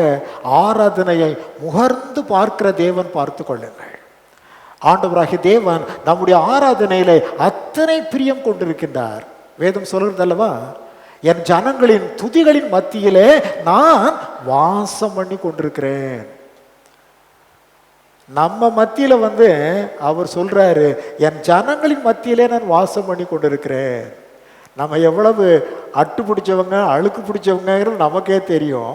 ஆராதனையை முகர்ந்து பார்க்கிற தேவன் பார்த்து கொள்ளுங்கள். ஆண்டவராகிய தேவன் நம்முடைய ஆராதனையில அத்தனை பிரியம் கொண்டிருக்கின்றார். வேதம் சொல்கிறது அல்லவா, என் ஜனங்களின் துதிகளின் மத்தியிலே நான் வாசம் பண்ணி கொண்டிருக்கிறேன். நம்ம மத்தியில அவர் சொல்றாரு, என் ஜனங்களின் மத்தியிலே நான் வாசம் பண்ணி கொண்டிருக்கிறேன். நம்ம எவ்வளவு அட்டு பிடிச்சவங்க, அழுக்கு பிடிச்சவங்கிறது நமக்கே தெரியும்.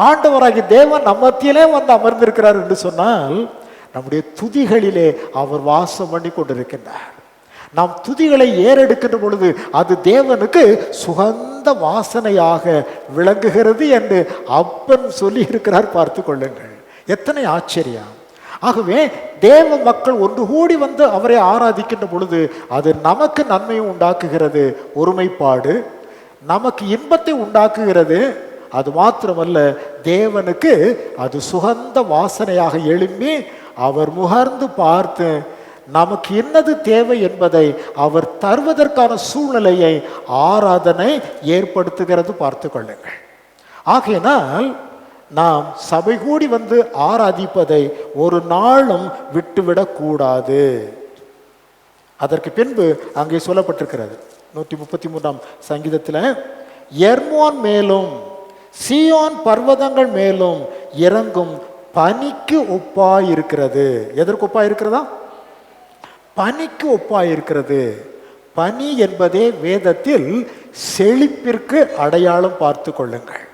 ஆண்டவராகிய தேவன் நம்ம மத்தியிலே அமர்ந்திருக்கிறார் என்று சொன்னால் நம்முடைய துதிகளிலே அவர் வாசம் பண்ணி கொண்டிருக்கின்றார். நாம் துதிகளை ஏறெடுக்கின்ற பொழுது அது தேவனுக்கு சுகந்த வாசனையாக விளங்குகிறது என்று அப்பன் சொல்லி இருக்கிறார். பார்த்து கொள்ளுங்கள், எத்தனை ஆச்சரியம். ஆகவே தேவ மக்கள் ஒன்று கூடி அவரை ஆராதிக்கின்ற பொழுது அது நமக்கு நன்மையை உண்டாக்குகிறது, ஒருமைப்பாடு, நமக்கு இன்பத்தை உண்டாக்குகிறது. அது மாத்திரமல்ல, தேவனுக்கு அது சுகந்த வாசனையாக எழும்பி அவர் முகர்ந்து பார்த்து நமக்கு என்னது தேவை என்பதை அவர் தருவதற்கான சூழ்நிலையை ஆராதனை ஏற்படுத்துகிறது. பார்த்து கொள்ளுங்கள். ஆகையினால் நாம் சபை கூடி ஆராதிப்பதை ஒரு நாளும் விட்டுவிடக் கூடாது. அதற்கு பின்பு அங்கே சொல்லப்பட்டிருக்கிறது 133ஆம் சங்கீதத்தில், எர்மோன் மேலும் சீயோன் பர்வதங்கள் மேலும் இறங்கும் பனிக்கு ஒப்பாயிருக்கிறது. எதற்கு ஒப்பாயிருக்கிறதா? பனிக்கு ஒப்பாயிருக்கிறது. பனி என்பதே வேதத்தில் செழிப்பிற்கு அடையாளம். பார்த்து கொள்ளுங்கள்.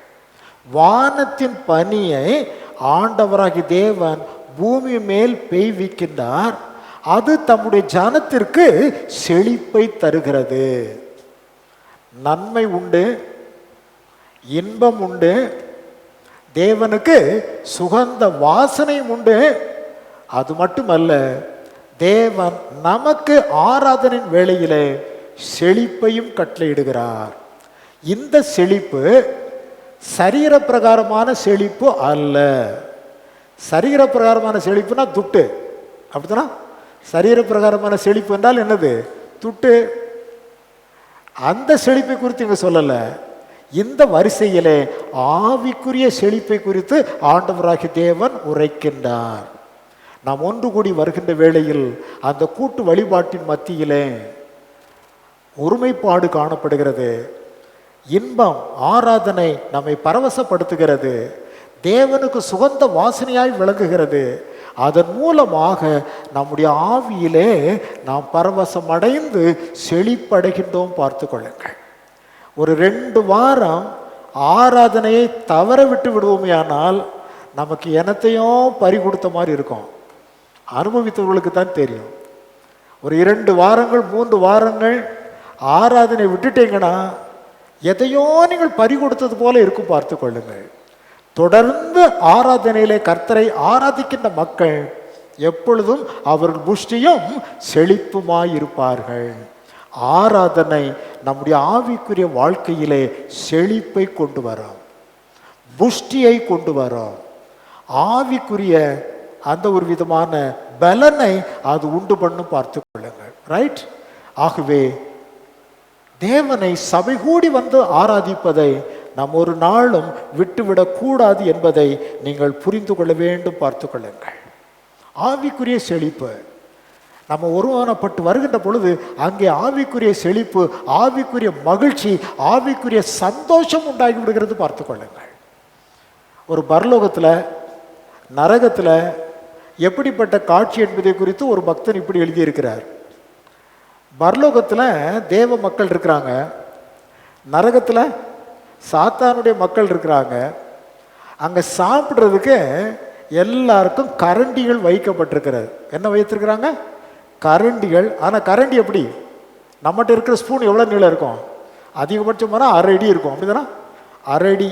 வானத்தின் பனியை ஆண்டவராகிய தேவன் பூமி மேல் பெய்விக்கின்றார். அது தம்முடைய ஜனத்திற்கு செழிப்பை தருகிறது. நன்மை உண்டு, இன்பம் உண்டு, தேவனுக்கு சுகந்த வாசனையும் உண்டு. அது மட்டுமல்ல, தேவன் நமக்கு ஆராதனின் வேளையிலே செழிப்பையும் கட்டளையிடுகிறார். இந்த செழிப்பு சரீர பிரகாரமான செழிப்பு அல்ல. சரீர பிரகாரமான செழிப்புனா துட்டு, அப்படித்தானா? சரீர பிரகாரமான செழிப்பு என்றால் என்னது? துட்டு. அந்த செழிப்பை குறித்து இங்க சொல்லல. இந்த வரிசையிலே ஆவிக்குரிய செழிப்பை குறித்து ஆண்டவராகிய தேவன் உரைக்கின்றார். நாம் ஒன்று கூடி வருகின்ற வேளையில் அந்த கூட்டு வழிபாட்டின் மத்தியிலே ஒருமைப்பாடு காணப்படுகிறது. இன்பம், ஆராதனை நம்மை பரவசப்படுத்துகிறது. தேவனுக்கு சுகந்த வாசனையாய் விளங்குகிறது. அதன் மூலமாக நம்முடைய ஆவியிலே நாம் பரவசம் அடைந்து செழிப்படைகின்றோம். பார்த்து கொள்ளுங்கள். ஒரு 2 வாரம் ஆராதனையை தவற விட்டு விடுவோமே ஆனால் நமக்கு எனத்தையும் பறி கொடுத்த மாதிரி இருக்கும். அனுபவித்தவர்களுக்கு தான் தெரியும். ஒரு 2 வாரங்கள் 3 வாரங்கள் ஆராதனை விட்டுட்டீங்கன்னா எதையோ நீங்கள் பறி கொடுத்தது போல இருக்கும். பார்த்து கொள்ளுங்கள். தொடர்ந்து ஆராதனையிலே கர்த்தரை ஆராதிக்கின்ற மக்கள் எப்பொழுதும் அவர்கள் புஷ்டியும் செழிப்புமாயிருப்பார்கள். ஆராதனை நம்முடைய ஆவிக்குரிய வாழ்க்கையிலே செழிப்பை கொண்டு வரும், புஷ்டியை கொண்டு வரும். ஆவிக்குரிய அந்த ஒரு விதமான பலனை அது உண்டு பண்ணும். பார்த்து கொள்ளுங்கள். ரைட்? ஆகவே தேவனை சபை கூடி ஆராதிப்பதை நாம் ஒரு நாளும் விட்டுவிடக்கூடாது என்பதை நீங்கள் புரிந்து கொள்ள வேண்டும். பார்த்து கொள்ளுங்கள். ஆவிக்குரிய செழிப்பு நம்ம ஒருவனப்பட்டு வருகின்ற பொழுது அங்கே ஆவிக்குரிய செழிப்பு, ஆவிக்குரிய மகிழ்ச்சி, ஆவிக்குரிய சந்தோஷம் உண்டாகி விடுகிறது. பார்த்து கொள்ளுங்கள். ஒரு பரலோகத்தில் நரகத்தில் எப்படிப்பட்ட காட்சி என்பதை குறித்து ஒரு பக்தன் இப்படி எழுதியிருக்கிறார். பரலோகத்தில் தேவ மக்கள் இருக்கிறாங்க, நரகத்தில் சாத்தானுடைய மக்கள் இருக்கிறாங்க. அங்கே சாப்பிட்றதுக்கு எல்லாருக்கும் கரண்டிகள் வைக்கப்பட்டிருக்கிறது. என்ன வைத்திருக்கிறாங்க? கரண்டிகள். ஆனால் கரண்டி எப்படி? நம்மகிட்ட இருக்கிற ஸ்பூன் எவ்வளோ நீளம் இருக்கும்? அதிகபட்சம் போனால் 1/2 அடி இருக்கும், அப்படி தானே? 1/2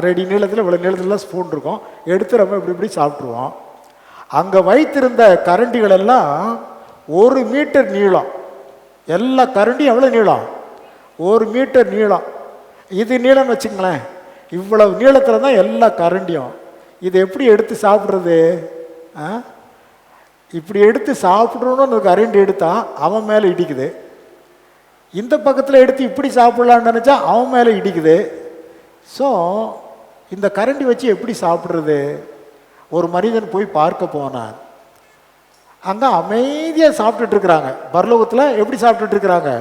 அடி நீளத்தில் இவ்வளோ நீளத்தில் ஸ்பூன் இருக்கும். எடுத்து நம்ம இப்படி சாப்பிட்ருவோம். அங்கே வைத்திருந்த கரண்டிகள் எல்லாம் 1 மீட்டர் நீளம். எல்லா கரண்டியும் எவ்வளோ நீளம்? 1 மீட்டர் நீளம். இது நீளம்னு வச்சுங்களேன். இவ்வளவு நீளத்தில் தான் எல்லா கரண்டியும். இதை எப்படி எடுத்து சாப்பிட்றது? இப்படி எடுத்து சாப்பிட்றோன்னு கரண்டி எடுத்தா அவன் மேலே இடிக்குது. இந்த பக்கத்தில் எடுத்து இப்படி சாப்பிட்லான்னு நினச்சா அவன் மேலே இடிக்குது. ஸோ இந்த கரண்டி வச்சு எப்படி சாப்பிட்றது? ஒரு மனிதன் போய் பார்க்க போனான். அங்கே அமைதியாக சாப்பிட்டுட்டு இருக்கிறாங்க. பரலோகத்தில் எப்படி சாப்பிட்டுட்டு இருக்கிறாங்க?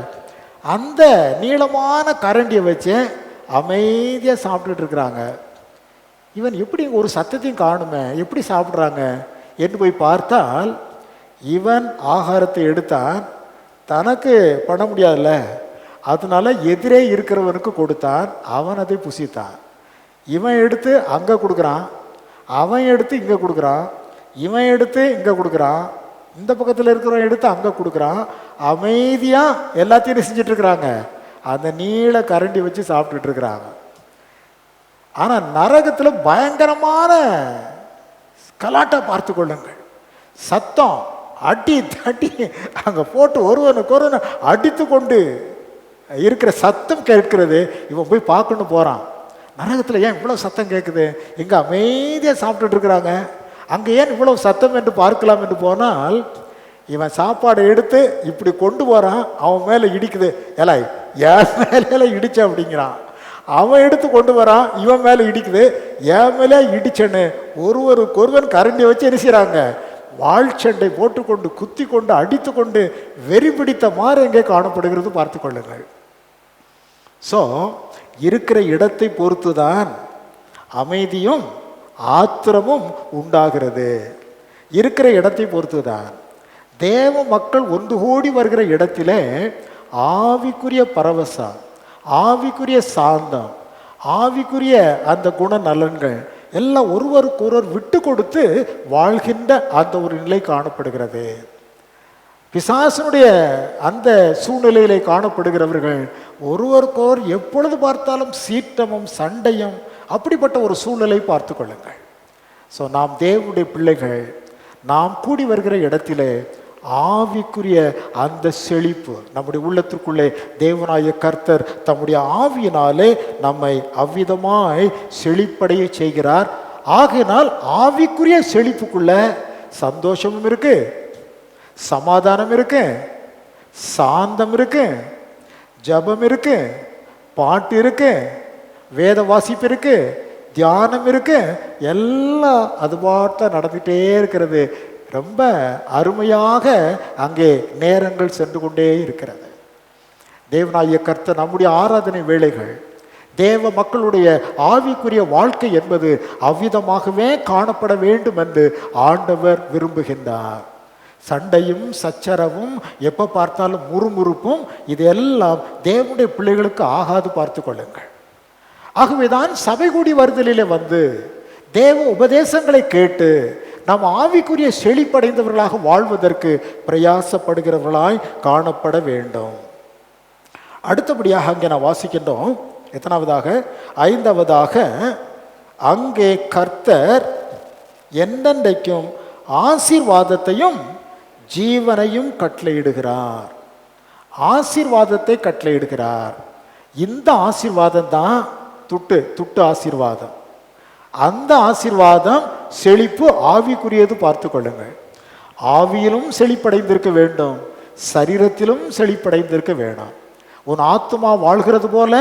அந்த நீளமான கரண்டியை வச்சு அமைதியாக சாப்பிட்டுட்டு இருக்கிறாங்க. இவன் எப்படி ஒரு சத்தத்தையும் காணுமே, எப்படி சாப்பிட்றாங்க என்று போய் பார்த்தால், இவன் ஆகாரத்தை எடுத்தான். தனக்கு பண்ண முடியாதுல்ல, அதனால எதிரே இருக்கிறவனுக்கு கொடுத்தான். அவன் அதை புசித்தான். இவன் எடுத்து அங்கே கொடுக்குறான், அவன் எடுத்து இங்கே கொடுக்குறான், இவன் எடுத்து இங்கே கொடுக்குறான், இந்த பக்கத்தில் இருக்கிறவன் எடுத்து அங்கே கொடுக்குறான். அமைதியாக எல்லாத்தையும் செஞ்சுட்டு இருக்கிறாங்க. அந்த நீள கரண்டி வச்சு சாப்பிட்டுட்டு இருக்கிறாங்க. ஆனால் நரகத்தில் பயங்கரமான கலாட்டா பார்த்து கொள்ளுங்கள். சத்தம், அடி தட்டி அங்கே போட்டு ஒருவனுக்கு ஒருவனை அடித்து கொண்டு இருக்கிற சத்தம் கேட்கிறது. இவன் போய் பார்க்கணும் போகிறான். நரகத்தில் ஏன் இவ்வளோ சத்தம் கேட்குது? இங்கே அமைதியாக சாப்பிட்டுட்டு இருக்கிறாங்க, அங்கே ஏன் இவ்வளோ சத்தம் என்று பார்க்கலாம் என்று போனால், இவன் சாப்பாடை எடுத்து இப்படி கொண்டு போகிறான், அவன் மேலே இடிக்குது. ஏலா என் மேலே இடிச்ச அப்படிங்கிறான். அவன் எடுத்து கொண்டு வரான், இவன் மேலே இடிக்குது. என் மேலே இடிச்சன்னு ஒருவன் கரண்டியை வச்சு எரிசிறாங்க. வாழ்ச்சண்டை போட்டுக்கொண்டு குத்தி கொண்டு அடித்து கொண்டு வெறி பிடித்த மாறு எங்கே காணப்படுகிறது பார்த்து கொள்ளுங்கள். ஸோ இருக்கிற இடத்தை பொறுத்து தான் அமைதியும் ஆத்திரமும் உண்டாகிறது. இருக்கிற இடத்தை பொறுத்து தான். தேவ மக்கள் ஒன்று கூடி வருகிற இடத்திலே ஆவிக்குரிய பரவசம், ஆவிக்குரிய சாந்தம், ஆவிக்குரிய அந்த குண நலன்கள் எல்லாம் ஒருவருக்கு ஒருவர் விட்டு கொடுத்து வாழ்கின்ற அந்த ஒரு நிலை காணப்படுகிறது. பிசாசனுடைய அந்த சூழ்நிலையிலே காணப்படுகிறவர்கள் ஒருவருக்கொரு எப்பொழுது பார்த்தாலும் சீற்றமும் சண்டையும், அப்படிப்பட்ட ஒரு சூழ்நிலை பார்த்து கொள்ளுங்கள். ஸோ நாம் தேவனுடைய பிள்ளைகள், நாம் கூடி வருகிற இடத்திலே ஆவிக்குரிய அந்த செழிப்பு நம்முடைய உள்ளத்திற்குள்ளே தேவனாய கர்த்தர் தம்முடைய ஆவியினாலே நம்மை அவ்விதமாய் செழிப்படைய செய்கிறார். ஆகையினால் ஆவிக்குரிய செழிப்புக்குள்ள சந்தோஷமும் இருக்கு, சமாதானம் இருக்கு, சாந்தம் இருக்கு, ஜபம் இருக்கு, பாட்டு இருக்கு, வேத வாசிப்பு இருக்கு, தியானம் இருக்கு. எல்லாம் அது பாட்டா நடந்துகிட்டே இருக்கிறது. ரொம்ப அருமையாக அங்கே நேரங்கள் சென்று கொண்டே இருக்கிறது. தேவனாகிய கர்த்தர் நம்முடைய ஆராதனை வேளைகள், தேவ மக்களுடைய ஆவிக்குரிய வாழ்க்கை என்பது அவ்விதமாகவே காணப்பட வேண்டும் என்று ஆண்டவர் விரும்புகின்றார். சண்டையும் சச்சரவும், எப்போ பார்த்தாலும் முறுமுறுப்பும், இதெல்லாம் தேவனுடைய பிள்ளைகளுக்கு ஆகாது பார்த்து கொள்ளுங்கள். ஆகவேதான் சபை கூடி வருதலிலே வந்து தேவ உபதேசங்களை கேட்டு நாம் ஆவிக்குரிய செழிப்படைந்தவர்களாக வாழ்வதற்கு பிரயாசப்படுகிறவர்களாய் காணப்பட வேண்டும். அடுத்தபடியாக அங்கே நான் வாசிக்கின்றோம். எத்தனாவதாக? 5வதாக, அங்கே கர்த்தர் என்னென்றைக்கும் ஆசீர்வாதத்தையும் ஜீவனையும் கட்டளையிடுகிறார். ஆசீர்வாதத்தை கட்டளையிடுகிறார். இந்த ஆசீர்வாதம் தான் துட்டு ஆசீர்வாதம். அந்த ஆசீர்வாதம் செழிப்பு ஆவிக்குரியது பார்த்து கொள்ளுங்கள். ஆவியிலும் செழிப்படைந்திருக்க வேண்டும், சரீரத்திலும் செழிப்படைந்திருக்க வேணும். உன் ஆத்துமா வாழ்கிறது போல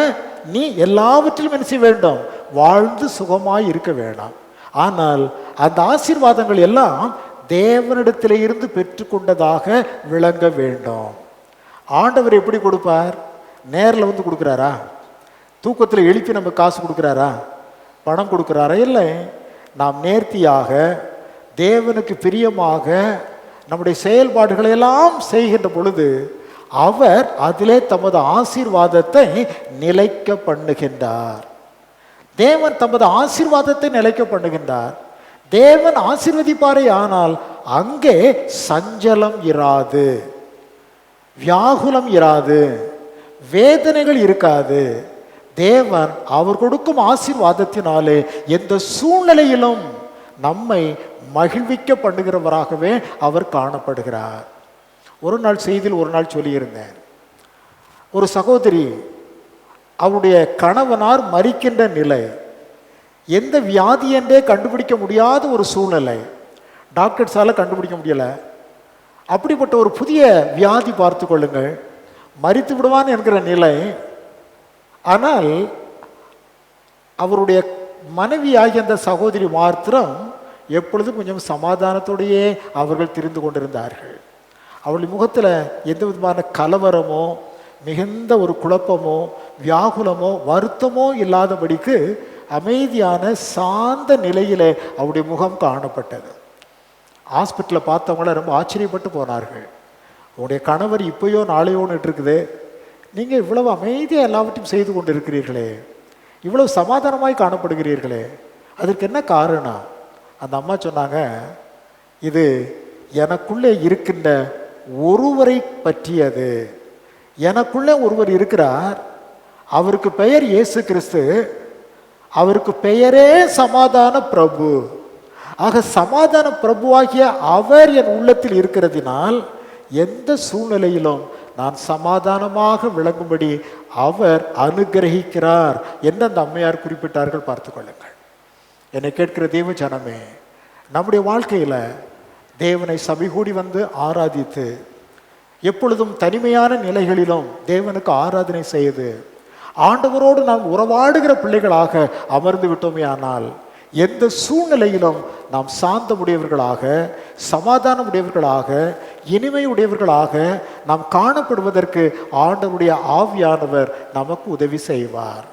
நீ எல்லாவற்றிலும் என்ன செய்ய வேண்டும்? வாழ்ந்து சுகமாய் இருக்க வேண்டாம். ஆனால் அந்த ஆசீர்வாதங்கள் எல்லாம் தேவனிடத்திலே இருந்து பெற்றுக்கொண்டதாக விளங்க வேண்டும். ஆண்டவர் எப்படி கொடுப்பார்? நேரில் வந்து கொடுக்குறாரா? தூக்கத்தில் எழுப்பி நம்ம காசு கொடுக்குறாரா? பணம் கொடுக்குறாரா? இல்லை. நாம் நேர்த்தியாக தேவனுக்கு பிரியமாக நம்முடைய செயல்பாடுகளை எல்லாம் செய்கின்ற பொழுது அவர் அதிலே தமது ஆசீர்வாதத்தை நிலைக்க பண்ணுகின்றார். தேவன் தமது ஆசீர்வாதத்தை நிலைக்க பண்ணுகின்றார். தேவன் ஆசீர்வதிப்பாரே ஆனால் அங்கே சஞ்சலம் இராது, வியாகுலம் இராது, வேதனைகள் இருக்காது. தேவன் அவர் கொடுக்கும் ஆசீர்வாதத்தினாலே எந்த சூழ்நிலையிலும் நம்மை மகிழ்விக்க பண்ணுகிறவராகவே அவர் காணப்படுகிறார். ஒரு நாள் செய்தியில் ஒரு நாள் சொல்லியிருந்தேன், ஒரு சகோதரி அவருடைய கணவனார் மரிக்கின்ற நிலை, எந்த வியாதி என்றே கண்டுபிடிக்க முடியாத ஒரு சூழ்நிலை, டாக்டர்ஸால் கண்டுபிடிக்க முடியலை. அப்படிப்பட்ட ஒரு புதிய வியாதி பார்த்து கொள்ளுங்கள், மரித்து விடுவான் என்கிற நிலை. ஆனால் அவருடைய மனைவியாகிய அந்த சகோதரி மாத்திரம் எப்பொழுதும் கொஞ்சம் சமாதானத்தோடையே அவர்கள் திரிந்து கொண்டிருந்தார்கள். அவளுடைய முகத்தில் எந்த விதமான கலவரமோ மிகுந்த ஒரு குழப்பமோ வியாகுலமோ வருத்தமோ இல்லாதபடிக்கு அமைதியான சாந்த நிலையில் அவருடைய முகம் காணப்பட்டது. ஹாஸ்பிட்டலில் பார்த்தவங்கள ரொம்ப ஆச்சரியப்பட்டு போனார்கள். உங்களுடைய கணவர் இப்போயோ நாளையோன்னு இருக்குது, நீங்கள் இவ்வளவு அமைதியாக எல்லாவற்றையும் செய்து கொண்டு இருக்கிறீர்களே, இவ்வளவு சமாதானமாய் காணப்படுகிறீர்களே, அதற்கு என்ன காரணம்? அந்த அம்மா சொன்னாங்க, இது எனக்குள்ளே இருக்கின்ற ஒருவரை பற்றியது. எனக்குள்ளே ஒருவர் இருக்கிறார், அவருக்கு பெயர் இயேசு கிறிஸ்து, அவருக்கு பெயரே சமாதான பிரபு. ஆக சமாதான பிரபுவாகிய அவர் என் உள்ளத்தில் இருக்கிறதினால் எந்த சூழ்நிலையிலும் நான் சமாதானமாக விளங்கும்படி அவர் அனுகிரகிக்கிறார் என்று அந்த அம்மையார் குறிப்பிட்டார்கள். பார்த்து கொள்ளுங்கள். என்னை கேட்கிற தேவ ஜனமே, நம்முடைய வாழ்க்கையில் தேவனை சபைகூடி வந்து ஆராதித்து எப்பொழுதும் தனிமையான நிலைகளிலும் தேவனுக்கு ஆராதனை செய்து ஆண்டவரோடு நாம் உறவாடுகிற பிள்ளைகளாக அமர்ந்து விட்டோமே ஆனால் எந்த சூழ்நிலையிலும் நாம் சாந்தமுடையவர்களாக, சமாதானமுடையவர்களாக, இனிமையுடையவர்களாக நாம் காணப்படுவதற்கு ஆண்டவருடைய ஆவியானவர் நமக்கு உதவி செய்வார்.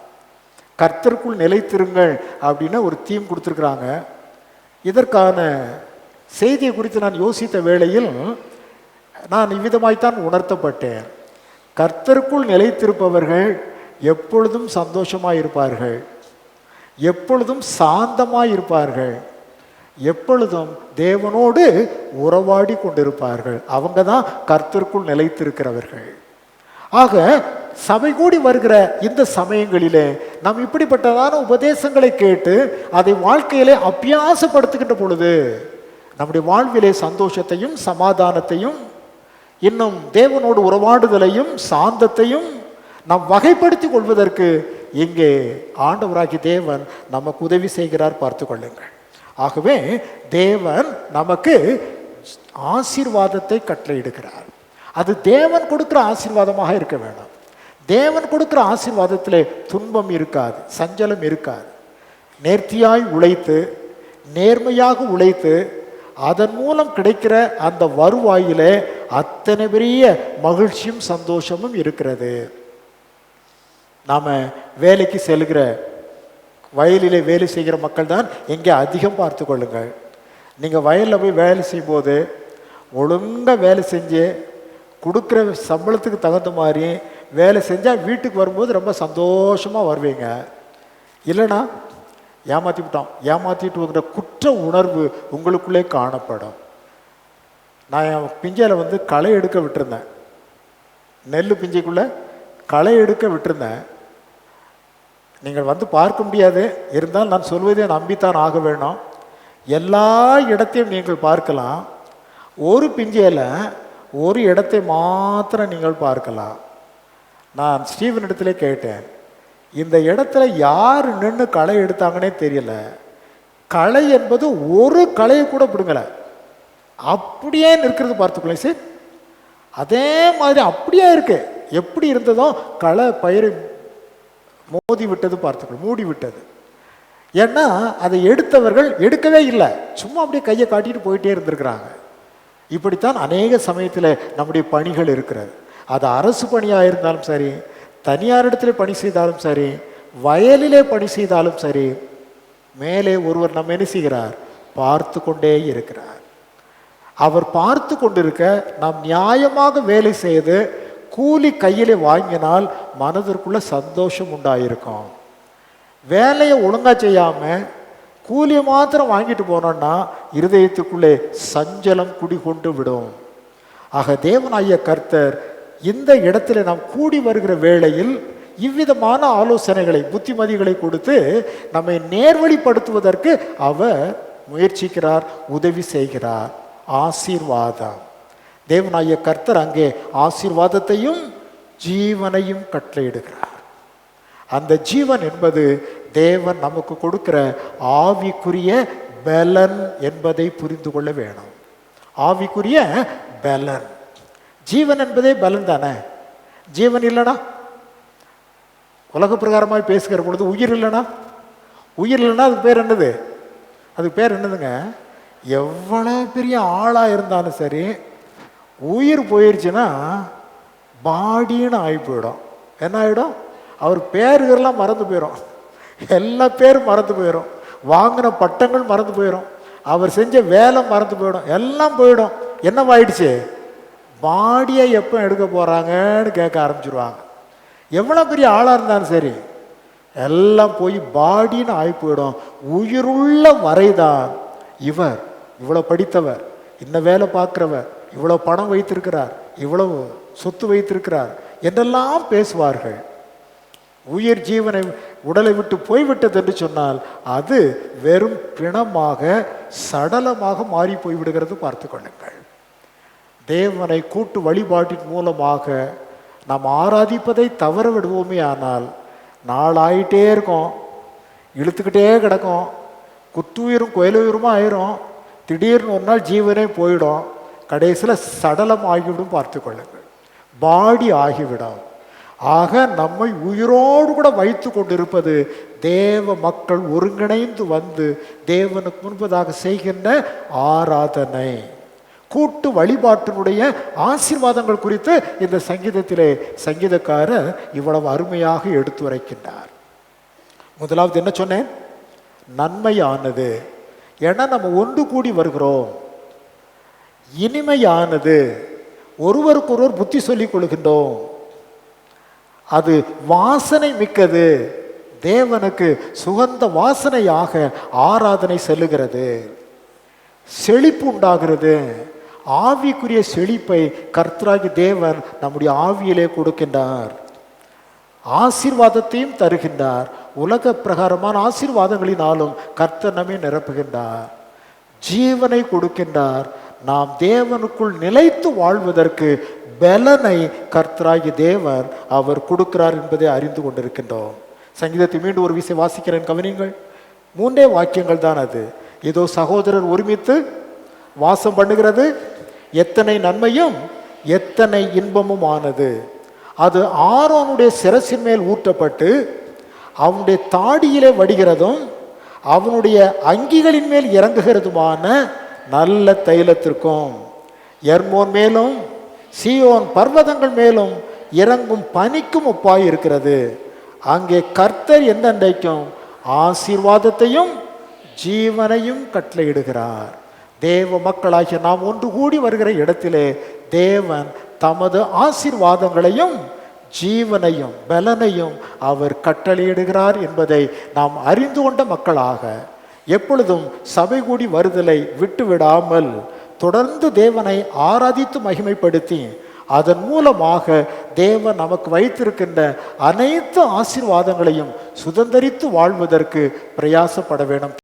கர்த்தருக்குள் நிலைத்திருங்கள் அப்படின்னு ஒரு தீம் கொடுத்துருக்குறாங்க. இதற்கான செய்தியை குறித்து நான் யோசித்த வேளையில் நான் இவ்விதமாய்த்தான் உணர்த்தப்பட்டேன். கர்த்தருக்குள் நிலைத்திருப்பவர்கள் எப்பொழுதும் சந்தோஷமாக இருப்பார்கள், எப்பொழுதும் சாந்தமாக இருப்பார்கள், எப்பொழுதும் தேவனோடு உறவாடி கொண்டிருப்பார்கள். அவங்க தான் கர்த்தருக்குள் நிலைத்திருக்கிறவர்கள். ஆக சபை கூடி வருகிற இந்த சமயங்களிலே நாம் இப்படிப்பட்டதான உபதேசங்களை கேட்டு அதை வாழ்க்கையிலே அபியாசப்படுத்துகின்ற பொழுது நம்முடைய வாழ்விலே சந்தோஷத்தையும் சமாதானத்தையும் இன்னும் தேவனோடு உறவாடுதலையும் சாந்தத்தையும் நாம் வகைப்படுத்தி கொள்வதற்கு இங்கே ஆண்டவராகிய தேவன் நமக்கு உதவி செய்கிறார். பார்த்து கொள்ளுங்கள். ஆகவே தேவன் நமக்கு ஆசீர்வாதத்தை கட்டளையிடுகிறார். அது தேவன் கொடுக்கிற ஆசீர்வாதமாக இருக்க வேண்டாம். தேவன் கொடுக்கிற ஆசீர்வாதத்திலே துன்பம் இருக்காது, சஞ்சலம் இருக்காது. நேர்த்தியாய் உழைத்து நேர்மையாக உழைத்து அதன் மூலம் கிடைக்கிற அந்த வருவாயிலே அத்தனை பெரிய மகிழ்ச்சியும் சந்தோஷமும் இருக்கிறது. நாம் வேலைக்கு செல்கிற வயலிலே வேலை செய்கிற மக்கள் தான் இங்கே அதிகம். பார்த்து கொள்ளுங்கள். நீங்கள் வயலில் போய் வேலை செய்யும்போது ஒழுங்காக வேலை செஞ்சு கொடுக்குற சம்பளத்துக்கு தகுந்த மாதிரி வேலை செஞ்சால் வீட்டுக்கு வரும்போது ரொம்ப சந்தோஷமாக வருவீங்க. இல்லைனா ஏமாற்றி விட்டோம், ஏமாற்றிட்டுங்கிற குற்ற உணர்வு உங்களுக்குள்ளே காணப்படும். நான் என் பிஞ்சையில் வந்து களை எடுக்க விட்டுருந்தேன், நெல் பிஞ்சைக்குள்ளே களை எடுக்க விட்டுருந்தேன். நீங்கள் வந்து பார்க்க முடியாது, இருந்தால் நான் சொல்வதை நம்பித்தான் ஆக வேணும். எல்லா இடத்தையும் நீங்கள் பார்க்கலாம், ஒரு பிஞ்சையில் ஒரு இடத்தை மாத்திரம் நீங்கள் பார்க்கலாம். நான் ஸ்டீவன் இடத்துல கேட்டேன், இந்த இடத்துல யார் நின்று களை எடுத்தாங்கன்னே தெரியல. களை என்பது ஒரு களையை கூட பிடுங்கலை, அப்படியே நிற்கிறது. பார்த்துக்கலாம் சார், அதே மாதிரி அப்படியே இருக்கு. எப்படி இருந்ததோ களை பயிரை மோதி விட்டது, பார்த்துக்கலாம், மூடி விட்டது. ஏன்னா அதை எடுத்தவர்கள் எடுக்கவே இல்லை, சும்மா அப்படியே கையை காட்டிட்டு போயிட்டே இருந்திருக்கிறாங்க. இப்படித்தான் அநேக சமயத்தில் நம்முடைய பணிகள் இருக்கிறது. அது அரசு பணியாக இருந்தாலும் சரி, தனியார் இடத்துல பணி செய்தாலும் சரி, வயலிலே பணி செய்தாலும் சரி, மேலே ஒருவர் நம்ம என்ன செய்கிறார்? பார்த்து கொண்டே இருக்கிறார். அவர் பார்த்து கொண்டிருக்க நாம் நியாயமாக வேலை செய்து கூலி கையிலே வாங்கினால் மனதிற்குள்ள சந்தோஷம் உண்டாயிருக்கும். வேலையை ஒழுங்காக செய்யாமல் கூலியை மாத்திரம் வாங்கிட்டு போனோம்னா இருதயத்துக்குள்ளே சஞ்சலம் குடிகொண்டு விடும். ஆக தேவனாகிய கர்த்தர் இந்த இடத்துல நாம் கூடி வருகிற வேளையில் இவ்விதமான ஆலோசனைகளை புத்திமதிகளை கொடுத்து நம்மை நேர்வழிப்படுத்துவதற்கு அவர் முயற்சிக்கிறார், உதவி செய்கிறார். ஆசீர்வாதம். தேவனாகிய கர்த்தர் அங்கே ஆசீர்வாதத்தையும் ஜீவனையும் கட்டளையிடுகிறார். அந்த ஜீவன் என்பது தேவன் நமக்கு கொடுக்கிற ஆவிக்குரிய பலன் என்பதை புரிந்து கொள்ள வேணும். ஆவிக்குரிய பலன். ஜீவன் என்பதே பலன் தானே. ஜீவன் இல்லைனா, உலக பிரகாரமாக பேசுகிற பொழுது உயிர் இல்லைனா, உயிர் இல்லைன்னா அதுக்கு பேர் என்னது? அதுக்கு பேர் என்னதுங்க? எவ்வளோ பெரிய ஆளாக இருந்தாலும் சரி, உயிர் போயிடுச்சுன்னா பாடின்னு ஆகி போயிடும். என்ன ஆகிடும்? அவர் பேருகள்லாம் மறந்து போயிடும், எல்லா பேரும் மறந்து போயிடும், வாங்கின பட்டங்கள் மறந்து போயிடும், அவர் செஞ்ச வேலை மறந்து போயிடும், எல்லாம் போயிடும். என்னவாயிடுச்சு? பாடியை எப்போ எடுக்க போகிறாங்கன்னு கேட்க ஆரம்பிச்சிருவாங்க. எவ்வளோ பெரிய ஆளாக இருந்தாலும் சரி, எல்லாம் போய் பாடின்னு ஆகி போயிடும். உயிருள்ள வரைதான் இவர் இவ்வளோ படித்தவர், இந்த வேலை பார்க்குறவர், இவ்வளோ பணம் வைத்திருக்கிறார், இவ்வளவு சொத்து வைத்திருக்கிறார் என்றெல்லாம் பேசுவார்கள். உயிர் ஜீவனை உடலை விட்டு போய்விட்டது என்று சொன்னால் அது வெறும் பிணமாக சடலமாக மாறி போய்விடுகிறது. பார்த்து கொள்ளுங்கள். தேவனை கூட்டு வழிபாட்டின் மூலமாக நாம் ஆராதிப்பதை தவற விடுவோமே ஆனால் நாளாயிட்டே இருக்கும், இழுத்துக்கிட்டே கிடக்கும், குத்துயிரும் கோயிலுயிருமா ஆயிரும். திடீர்னு ஒரு நாள் ஜீவனே போயிடும், கடைசியில் சடலம் ஆகிவிடும். பார்த்து கொள்ளுங்கள், பாடி ஆகிவிடும். ஆக நம்மை உயிரோடு கூட வைத்து கொண்டிருப்பது தேவ மக்கள் ஒருங்கிணைந்து வந்து தேவனுக்கு முன்பதாக செய்கின்ற ஆராதனை. கூட்டு வழிபாட்டினுடைய ஆசீர்வாதங்கள் குறித்து இந்த சங்கீதத்திலே சங்கீதக்காரர் இவ்வளவு அருமையாக எடுத்துரைக்கின்றார். முதலாவது என்ன சொன்னேன்? நன்மையானது. ஏன்னா நம்ம ஒன்று கூடி வருகிறோம். இனிமையானது, ஒருவருக்கொருவர் புத்தி சொல்லிக் கொள்கின்றோம். அது வாசனை மிக்கது, தேவனுக்கு சுகந்த வாசனையாக ஆராதனை செல்லுகிறது. செழிப்பு உண்டாகிறது. ஆவிக்குரிய செழிப்பை கர்த்தராகி தேவன் நம்முடைய ஆவியிலே கொடுக்கின்றார். ஆசீர்வாதத்தையும் தருகின்றார். உலக பிரகாரமான ஆசீர்வாதங்களினாலும் கர்த்தர் நம்மை நிரப்புகின்றார். ஜீவனை கொடுக்கின்றார். நாம் தேவனுக்குள் நிலைத்து வாழ்வதற்கு பலனை கர்த்தராகி தேவன் அவர் கொடுக்கிறார் என்பதை அறிந்து கொண்டிருக்கின்றோம். சங்கீதத்தை மீண்டும் ஒரு விஷயம் வாசிக்கிறேன், கவனிங்கள். 3 வாக்கியங்கள் தான் அது. ஏதோ சகோதரர் ஒருமித்து வாசம் பண்ணுகிறது, எத்தனை நன்மையும் எத்தனை இன்பமும் ஆனது. அது ஆரோனுடைய சிரசின் மேல் ஊற்றப்பட்டு அவனுடைய தாடியிலே வடிகிறதும் அவனுடைய அங்கிகளின் மேல் இறங்குகிறதுமான நல்ல தைலத்திற்கும் எர்மோன் மேலும் சீயோன் பர்வதங்கள் மேலும் இறங்கும் பனிக்கும் ஒப்பாய் இருக்கிறது. அங்கே கர்த்தர் எந்தெண்டைக்கும் ஆசீர்வாதத்தையும் ஜீவனையும் கட்டளையிடுகிறார். தேவ மக்களாகிய நாம் ஒன்று கூடி வருகிற இடத்திலே தேவன் தமது ஆசீர்வாதங்களையும் ஜீவனையும் பலனையும் அவர் கட்டளையிடுகிறார் என்பதை நாம் அறிந்து கொண்ட மக்களாக எப்பொழுதும் சபை கூடி வருதலை விட்டுவிடாமல் தொடர்ந்து தேவனை ஆராதித்து மகிமைப்படுத்தி அதன் மூலமாக தேவன் நமக்கு வைத்திருக்கின்ற அனைத்து ஆசீர்வாதங்களையும் சுதந்தரித்து வாழ்வதற்கு பிரயாசப்பட வேண்டும்.